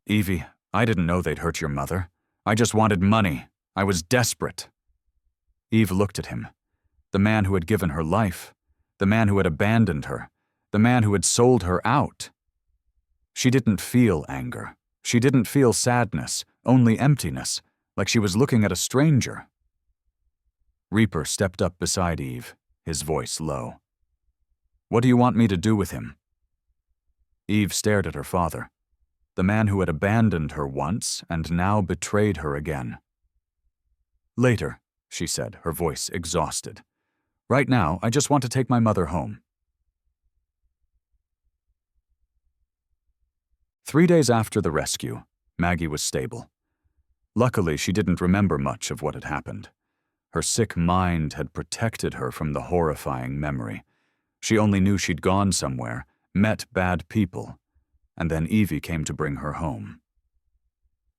"Evie, I didn't know they'd hurt your mother. I just wanted money. I was desperate." Eve looked at him. The man who had given her life. The man who had abandoned her. The man who had sold her out. She didn't feel anger. She didn't feel sadness, only emptiness, like she was looking at a stranger. Reaper stepped up beside Eve, his voice low. "What do you want me to do with him?" Eve stared at her father, the man who had abandoned her once and now betrayed her again. "Later," she said, her voice exhausted. "Right now, I just want to take my mother home." 3 days after the rescue, Maggie was stable. Luckily, she didn't remember much of what had happened. Her sick mind had protected her from the horrifying memory. She only knew she'd gone somewhere, met bad people, and then Evie came to bring her home.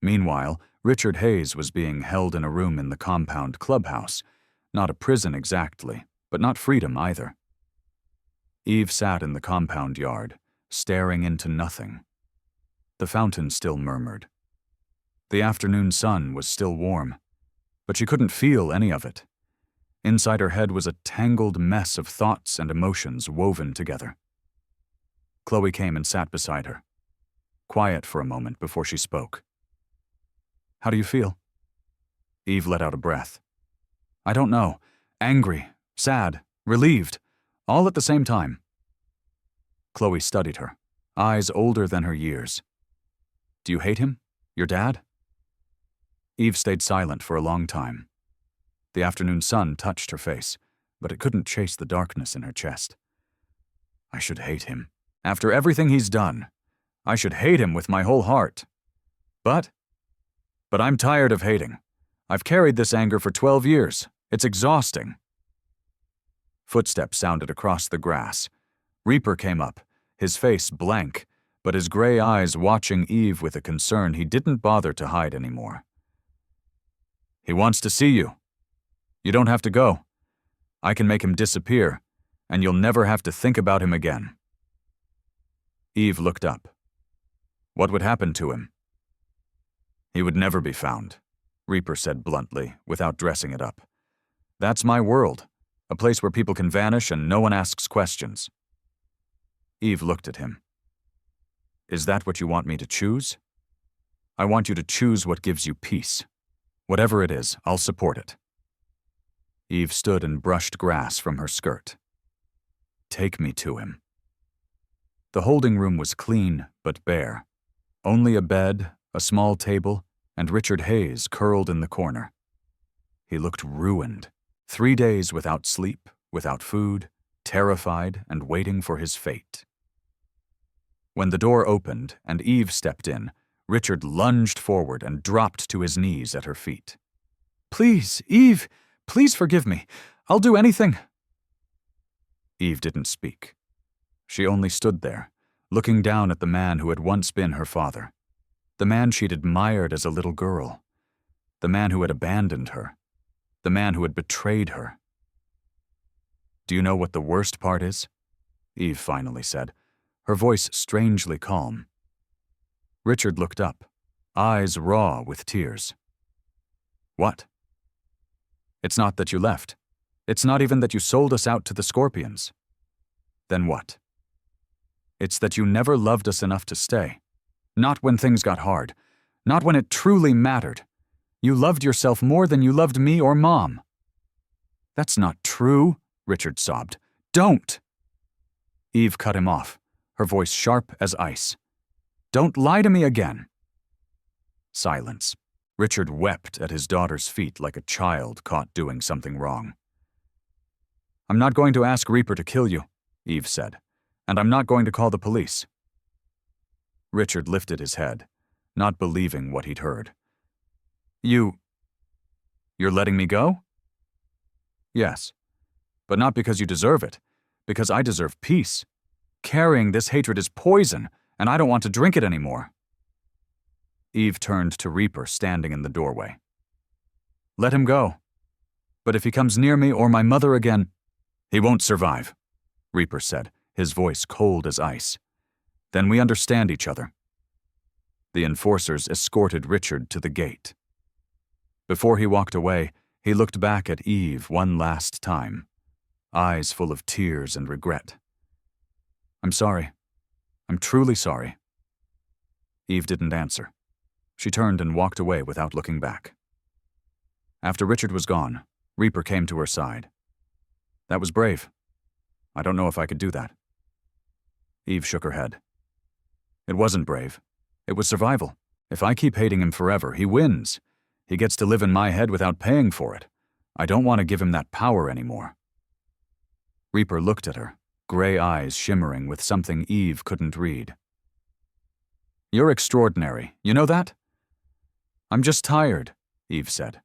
Meanwhile, Richard Hayes was being held in a room in the compound clubhouse, not a prison exactly, but not freedom either. Eve sat in the compound yard, staring into nothing. The fountain still murmured. The afternoon sun was still warm, but she couldn't feel any of it. Inside her head was a tangled mess of thoughts and emotions woven together. Chloe came and sat beside her, quiet for a moment before she spoke. "How do you feel?" Eve let out a breath. "I don't know. Angry, sad, relieved, all at the same time." Chloe studied her, eyes older than her years. "Do you hate him? Your dad?" Eve stayed silent for a long time. The afternoon sun touched her face, but it couldn't chase the darkness in her chest. "I should hate him. After everything he's done, I should hate him with my whole heart. But I'm tired of hating. I've carried this anger for 12 years. It's exhausting." Footsteps sounded across the grass. Reaper came up, his face blank, but his gray eyes watching Eve with a concern he didn't bother to hide anymore. "He wants to see you. You don't have to go. I can make him disappear, and you'll never have to think about him again." Eve looked up. What would happen to him? "He would never be found," Reaper said bluntly, without dressing it up. "That's my world, a place where people can vanish and no one asks questions." Eve looked at him. "Is that what you want me to choose?" "I want you to choose what gives you peace. Whatever it is, I'll support it." Eve stood and brushed grass from her skirt. "Take me to him." The holding room was clean but bare. Only a bed, a small table, and Richard Hayes curled in the corner. He looked ruined. 3 days without sleep, without food, terrified and waiting for his fate. When the door opened and Eve stepped in, Richard lunged forward and dropped to his knees at her feet. "Please, Eve, please forgive me. I'll do anything." Eve didn't speak. She only stood there, looking down at the man who had once been her father. The man she'd admired as a little girl. The man who had abandoned her. The man who had betrayed her. "Do you know what the worst part is?" Eve finally said, her voice strangely calm. Richard looked up, eyes raw with tears. "What?" "It's not that you left. It's not even that you sold us out to the scorpions." "Then what?" "It's that you never loved us enough to stay. Not when things got hard. Not when it truly mattered. You loved yourself more than you loved me or Mom." "That's not true," Richard sobbed. "Don't!" Eve cut him off, her voice sharp as ice. "Don't lie to me again." Silence. Richard wept at his daughter's feet like a child caught doing something wrong. "I'm not going to ask Reaper to kill you," Eve said, "and I'm not going to call the police." Richard lifted his head, not believing what he'd heard. You're letting me go?" "Yes, but not because you deserve it, because I deserve peace. Carrying this hatred is poison, and I don't want to drink it anymore." Eve turned to Reaper standing in the doorway. "Let him go. But if he comes near me or my mother again—" "He won't survive," Reaper said, his voice cold as ice. "Then we understand each other." The enforcers escorted Richard to the gate. Before he walked away, he looked back at Eve one last time, eyes full of tears and regret. "I'm sorry. I'm truly sorry." Eve didn't answer. She turned and walked away without looking back. After Richard was gone, Reaper came to her side. "That was brave. I don't know if I could do that." Eve shook her head. "It wasn't brave. It was survival. If I keep hating him forever, he wins. He gets to live in my head without paying for it. I don't want to give him that power anymore." Reaper looked at her, gray eyes shimmering with something Eve couldn't read. "You're extraordinary, you know that?" "I'm just tired," Eve said.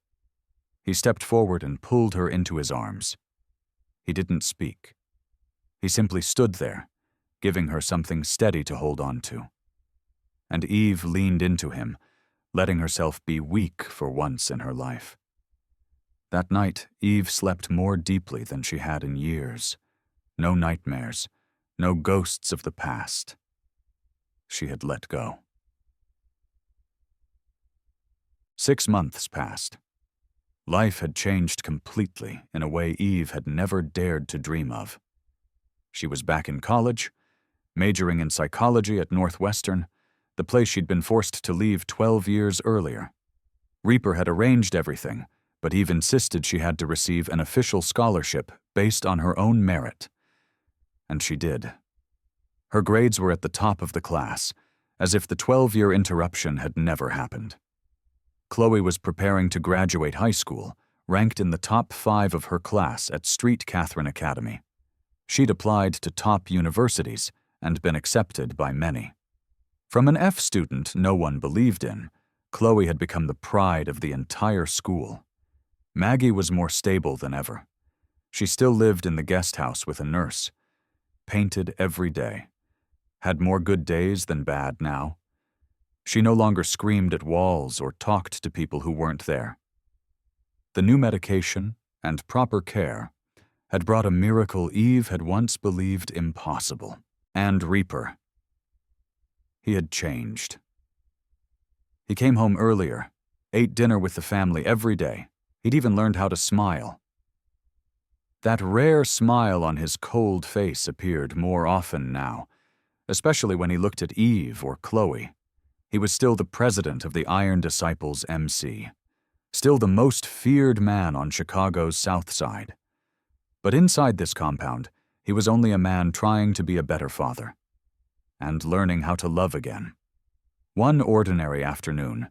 He stepped forward and pulled her into his arms. He didn't speak. He simply stood there, giving her something steady to hold on to. And Eve leaned into him, letting herself be weak for once in her life. That night, Eve slept more deeply than she had in years. No nightmares, no ghosts of the past. She had let go. 6 months passed. Life had changed completely in a way Eve had never dared to dream of. She was back in college, majoring in psychology at Northwestern, the place she'd been forced to leave 12 years earlier. Reaper had arranged everything, but Eve insisted she had to receive an official scholarship based on her own merit. And she did. Her grades were at the top of the class, as if the 12-year interruption had never happened. Chloe was preparing to graduate high school, ranked in the top 5 of her class at Street Catherine Academy. She'd applied to top universities and been accepted by many. From an F student no one believed in, Chloe had become the pride of the entire school. Maggie was more stable than ever. She still lived in the guest house with a nurse, painted every day, had more good days than bad now. She no longer screamed at walls or talked to people who weren't there. The new medication and proper care had brought a miracle Eve had once believed impossible. And Reaper. He had changed. He came home earlier, ate dinner with the family every day. He'd even learned how to smile. That rare smile on his cold face appeared more often now, especially when he looked at Eve or Chloe. He was still the president of the Iron Disciples MC, still the most feared man on Chicago's South Side. But inside this compound, he was only a man trying to be a better father and learning how to love again. One ordinary afternoon,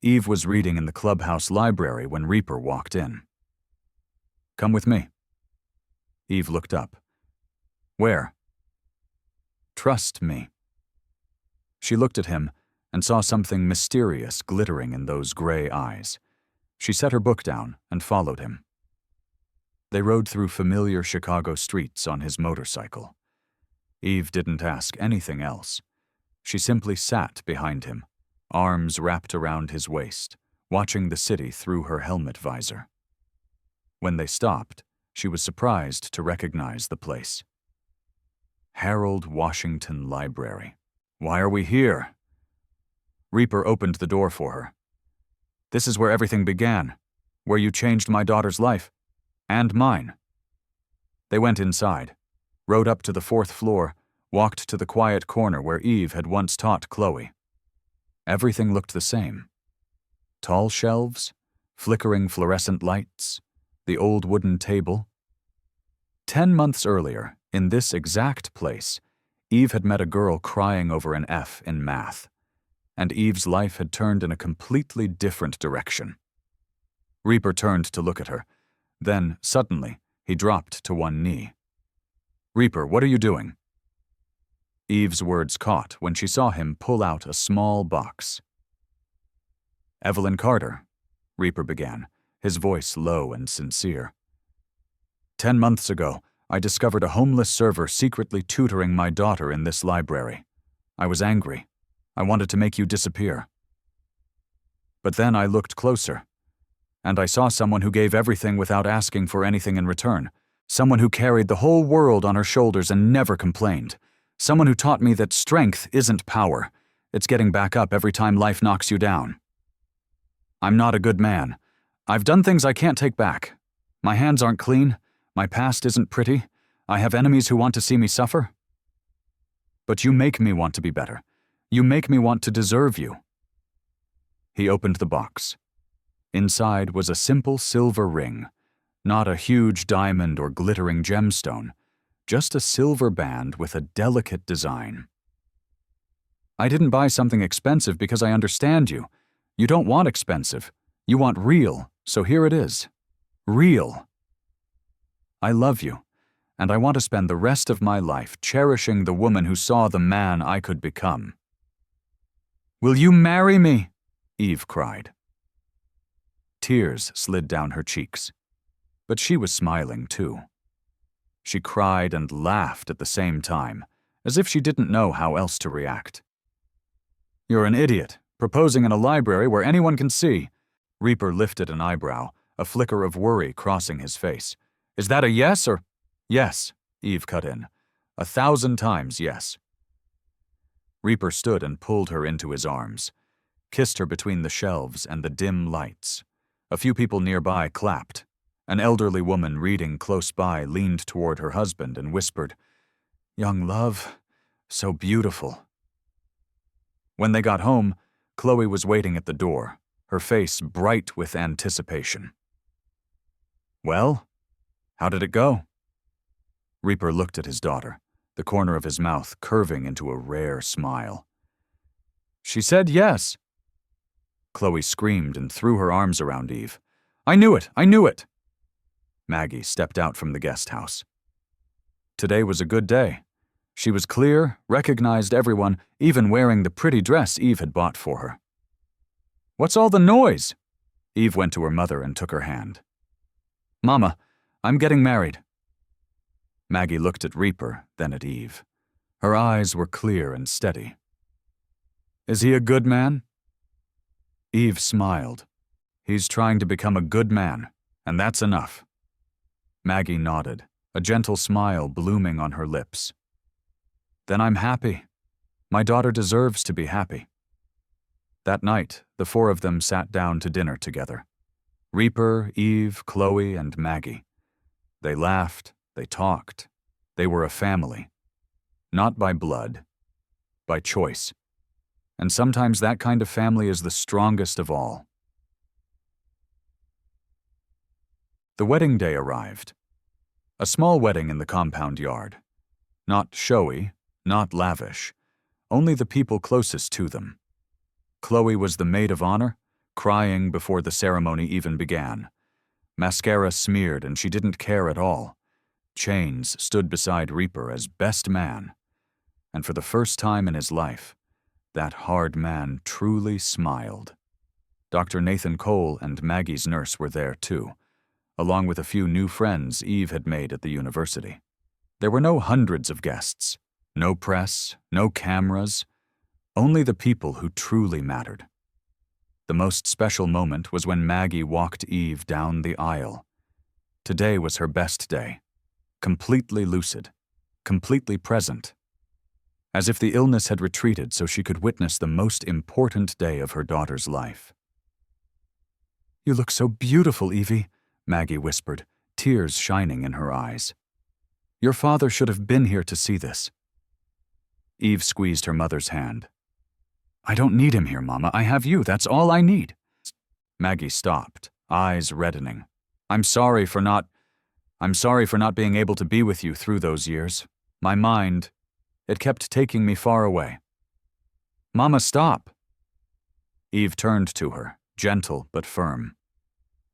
Eve was reading in the clubhouse library when Reaper walked in. "Come with me." Eve looked up. "Where?" "Trust me." She looked at him and saw something mysterious glittering in those gray eyes. She set her book down and followed him. They rode through familiar Chicago streets on his motorcycle. Eve didn't ask anything else. She simply sat behind him, arms wrapped around his waist, watching the city through her helmet visor. When they stopped, she was surprised to recognize the place. Harold Washington Library. Why are we here? Reaper opened the door for her. This is where everything began, where you changed my daughter's life, and mine. They went inside, rode up to the 4th floor, walked to the quiet corner where Eve had once taught Chloe. Everything looked the same. Tall shelves, flickering fluorescent lights, the old wooden table. 10 months earlier, in this exact place, Eve had met a girl crying over an F in math, and Eve's life had turned in a completely different direction. Reaper turned to look at her. Then, suddenly, he dropped to one knee. "Reaper, what are you doing?" Eve's words caught when she saw him pull out a small box. "Evelyn Carter," Reaper began, his voice low and sincere. "10 months ago, I discovered a homeless server secretly tutoring my daughter in this library. I was angry. I wanted to make you disappear. But then I looked closer, and I saw someone who gave everything without asking for anything in return. Someone who carried the whole world on her shoulders and never complained. Someone who taught me that strength isn't power. It's getting back up every time life knocks you down. I'm not a good man. I've done things I can't take back. My hands aren't clean. My past isn't pretty. I have enemies who want to see me suffer. But you make me want to be better. You make me want to deserve you." He opened the box. Inside was a simple silver ring, not a huge diamond or glittering gemstone, just a silver band with a delicate design. "I didn't buy something expensive because I understand you. You don't want expensive. You want real, so here it is. Real. I love you, and I want to spend the rest of my life cherishing the woman who saw the man I could become." "Will you marry me?" Eve cried. Tears slid down her cheeks, but she was smiling too. She cried and laughed at the same time, as if she didn't know how else to react. "You're an idiot, proposing in a library where anyone can see." Reaper lifted an eyebrow, a flicker of worry crossing his face. "Is that a yes or—" "Yes," Eve cut in. 1,000 times yes." Reaper stood and pulled her into his arms, kissed her between the shelves and the dim lights. A few people nearby clapped. An elderly woman reading close by leaned toward her husband and whispered, "Young love, so beautiful." When they got home, Chloe was waiting at the door, her face bright with anticipation. "Well, how did it go?" Reaper looked at his daughter, the corner of his mouth curving into a rare smile. "She said yes." Chloe screamed and threw her arms around Eve. "I knew it! I knew it!" Maggie stepped out from the guest house. Today was a good day. She was clear, recognized everyone, even wearing the pretty dress Eve had bought for her. "What's all the noise?" Eve went to her mother and took her hand. "Mama, I'm getting married." Maggie looked at Reaper, then at Eve. Her eyes were clear and steady. "Is he a good man?" Eve smiled. "He's trying to become a good man, and that's enough." Maggie nodded, a gentle smile blooming on her lips. "Then I'm happy. My daughter deserves to be happy." That night, the 4 of them sat down to dinner together. Reaper, Eve, Chloe, and Maggie. They laughed, they talked. They were a family. Not by blood, by choice. And sometimes that kind of family is the strongest of all. The wedding day arrived. A small wedding in the compound yard. Not showy, not lavish, only the people closest to them. Chloe was the maid of honor, crying before the ceremony even began. Mascara smeared and she didn't care at all. Chains stood beside Reaper as best man. And for the first time in his life, that hard man truly smiled. Dr. Nathan Cole and Maggie's nurse were there too, along with a few new friends Eve had made at the university. There were no hundreds of guests, no press, no cameras, only the people who truly mattered. The most special moment was when Maggie walked Eve down the aisle. Today was her best day, completely lucid, completely present, as if the illness had retreated so she could witness the most important day of her daughter's life. "You look so beautiful, Evie," Maggie whispered, tears shining in her eyes. "Your father should have been here to see this." Eve squeezed her mother's hand. "I don't need him here, Mama. I have you. That's all I need." Maggie stopped, eyes reddening. I'm sorry for not being able to be with you through those years. My mind, it kept taking me far away." "Mama, stop." Eve turned to her, gentle but firm.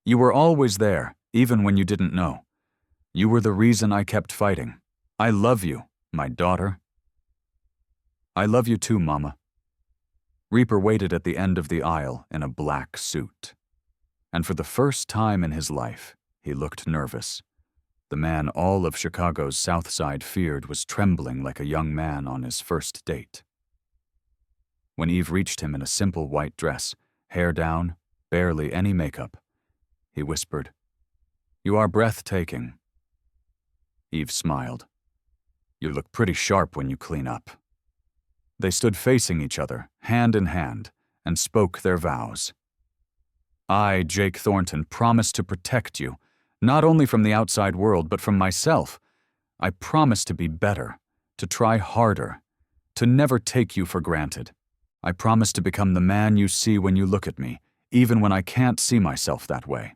"You were always there, even when you didn't know. You were the reason I kept fighting. I love you, my daughter." "I love you too, Mama." Reaper waited at the end of the aisle in a black suit. And for the first time in his life, he looked nervous. The man all of Chicago's South Side feared was trembling like a young man on his first date. When Eve reached him in a simple white dress, hair down, barely any makeup, he whispered, "You are breathtaking." Eve smiled. "You look pretty sharp when you clean up." They stood facing each other, hand in hand, and spoke their vows. "I, Jake Thornton, promise to protect you, not only from the outside world, but from myself. I promise to be better, to try harder, to never take you for granted. I promise to become the man you see when you look at me, even when I can't see myself that way.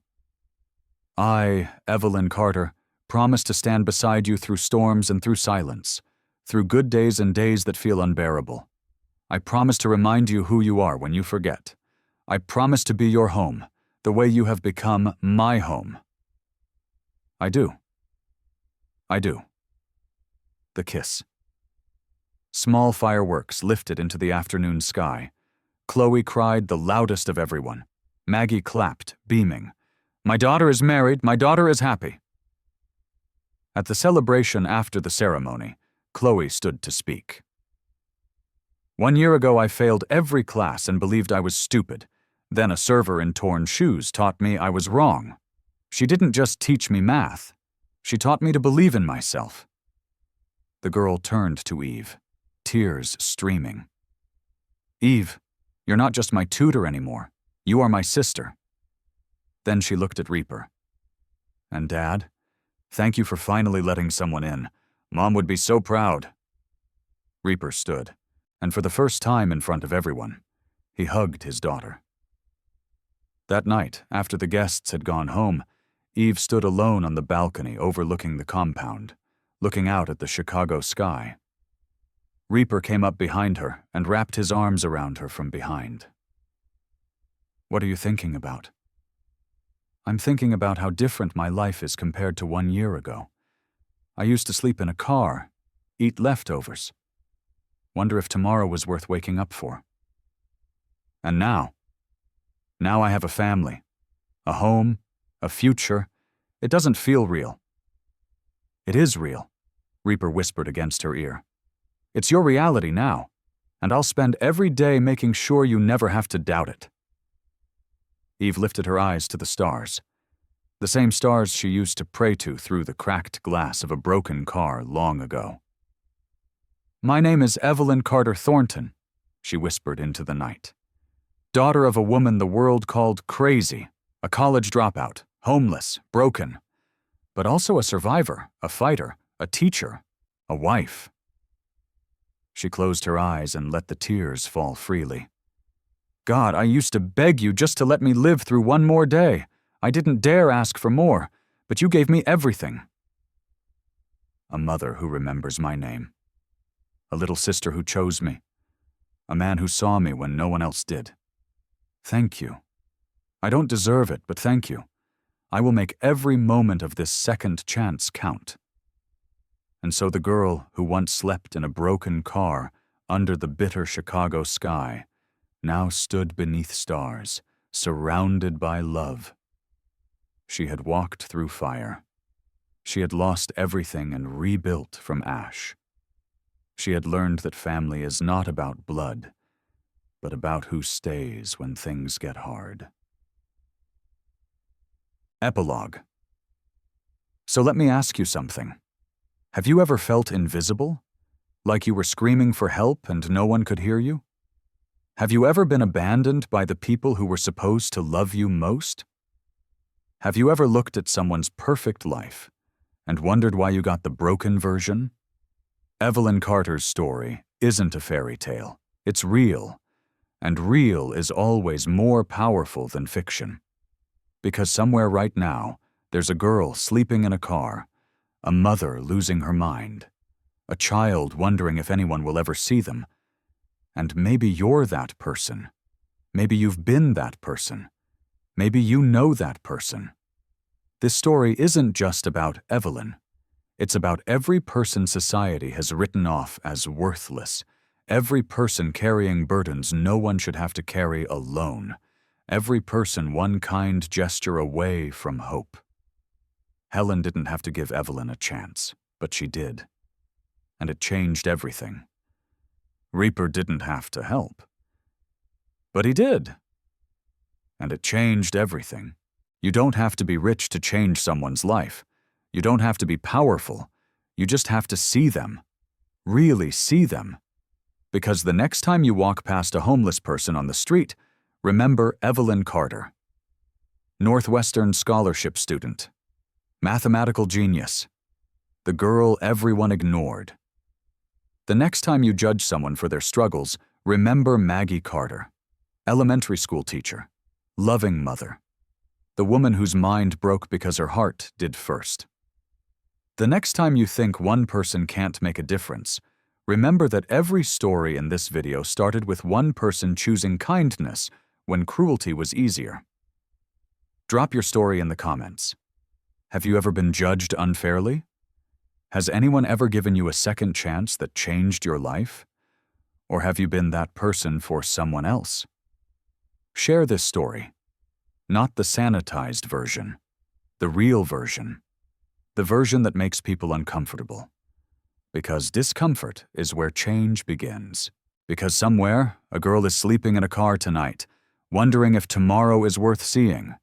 I, Evelyn Carter, promise to stand beside you through storms and through silence, through good days and days that feel unbearable. I promise to remind you who you are when you forget. I promise to be your home, the way you have become my home." "I do. I do." The kiss. Small fireworks lifted into the afternoon sky. Chloe cried the loudest of everyone. Maggie clapped, beaming. "My daughter is married, my daughter is happy." At the celebration after the ceremony, Chloe stood to speak. "1 year ago I failed every class and believed I was stupid. Then a server in torn shoes taught me I was wrong. She didn't just teach me math. She taught me to believe in myself." The girl turned to Eve, tears streaming. "Eve, you're not just my tutor anymore. You are my sister." Then she looked at Reaper. "And Dad, thank you for finally letting someone in. Mom would be so proud." Reaper stood, and for the first time in front of everyone, he hugged his daughter. That night, after the guests had gone home, Eve stood alone on the balcony overlooking the compound, looking out at the Chicago sky. Reaper came up behind her and wrapped his arms around her from behind. "What are you thinking about?" "I'm thinking about how different my life is compared to 1 year ago. I used to sleep in a car, eat leftovers. Wonder if tomorrow was worth waking up for. And now I have a family, a home, a future. It doesn't feel real." "It is real," Reaper whispered against her ear. "It's your reality now, and I'll spend every day making sure you never have to doubt it." Eve lifted her eyes to the stars, the same stars she used to pray to through the cracked glass of a broken car long ago. "My name is Evelyn Carter Thornton," she whispered into the night. "Daughter of a woman the world called crazy, a college dropout, homeless, broken, but also a survivor, a fighter, a teacher, a wife." She closed her eyes and let the tears fall freely. "God, I used to beg you just to let me live through one more day. I didn't dare ask for more, but you gave me everything." A mother who remembers my name. A little sister who chose me. A man who saw me when no one else did. Thank you. I don't deserve it, but thank you. I will make every moment of this second chance count." And so the girl who once slept in a broken car under the bitter Chicago sky now stood beneath stars, surrounded by love. She had walked through fire. She had lost everything and rebuilt from ash. She had learned that family is not about blood, but about who stays when things get hard. Epilogue. So let me ask you something. Have you ever felt invisible? Like you were screaming for help and no one could hear you? Have you ever been abandoned by the people who were supposed to love you most? Have you ever looked at someone's perfect life and wondered why you got the broken version? Evelyn Carter's story isn't a fairy tale. It's real, and real is always more powerful than fiction. Because somewhere right now, there's a girl sleeping in a car, a mother losing her mind, a child wondering if anyone will ever see them. And maybe you're that person. Maybe you've been that person. Maybe you know that person. This story isn't just about Evelyn. It's about every person society has written off as worthless, every person carrying burdens no one should have to carry alone, every person one kind gesture away from hope. Helen didn't have to give Evelyn a chance, but she did. And it changed everything. Reaper didn't have to help. But he did. And it changed everything. You don't have to be rich to change someone's life. You don't have to be powerful. You just have to see them. Really see them. Because the next time you walk past a homeless person on the street, remember Evelyn Carter. Northwestern scholarship student. Mathematical genius. The girl everyone ignored. The next time you judge someone for their struggles, remember Maggie Carter, elementary school teacher, loving mother, the woman whose mind broke because her heart did first. The next time you think one person can't make a difference, remember that every story in this video started with one person choosing kindness when cruelty was easier. Drop your story in the comments. Have you ever been judged unfairly? Has anyone ever given you a second chance that changed your life? Or have you been that person for someone else? Share this story. Not the sanitized version, the real version. The version that makes people uncomfortable. Because discomfort is where change begins. Because somewhere, a girl is sleeping in a car tonight, wondering if tomorrow is worth seeing.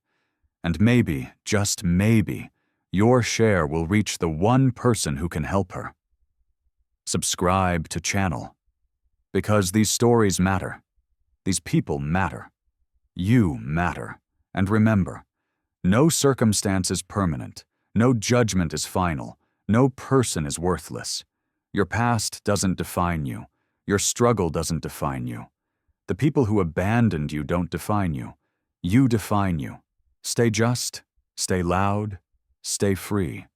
And maybe, just maybe, your share will reach the one person who can help her. Subscribe to channel. Because these stories matter. These people matter. You matter. And remember, no circumstance is permanent. No judgment is final. No person is worthless. Your past doesn't define you. Your struggle doesn't define you. The people who abandoned you don't define you. You define you. Stay just, stay loud, stay free.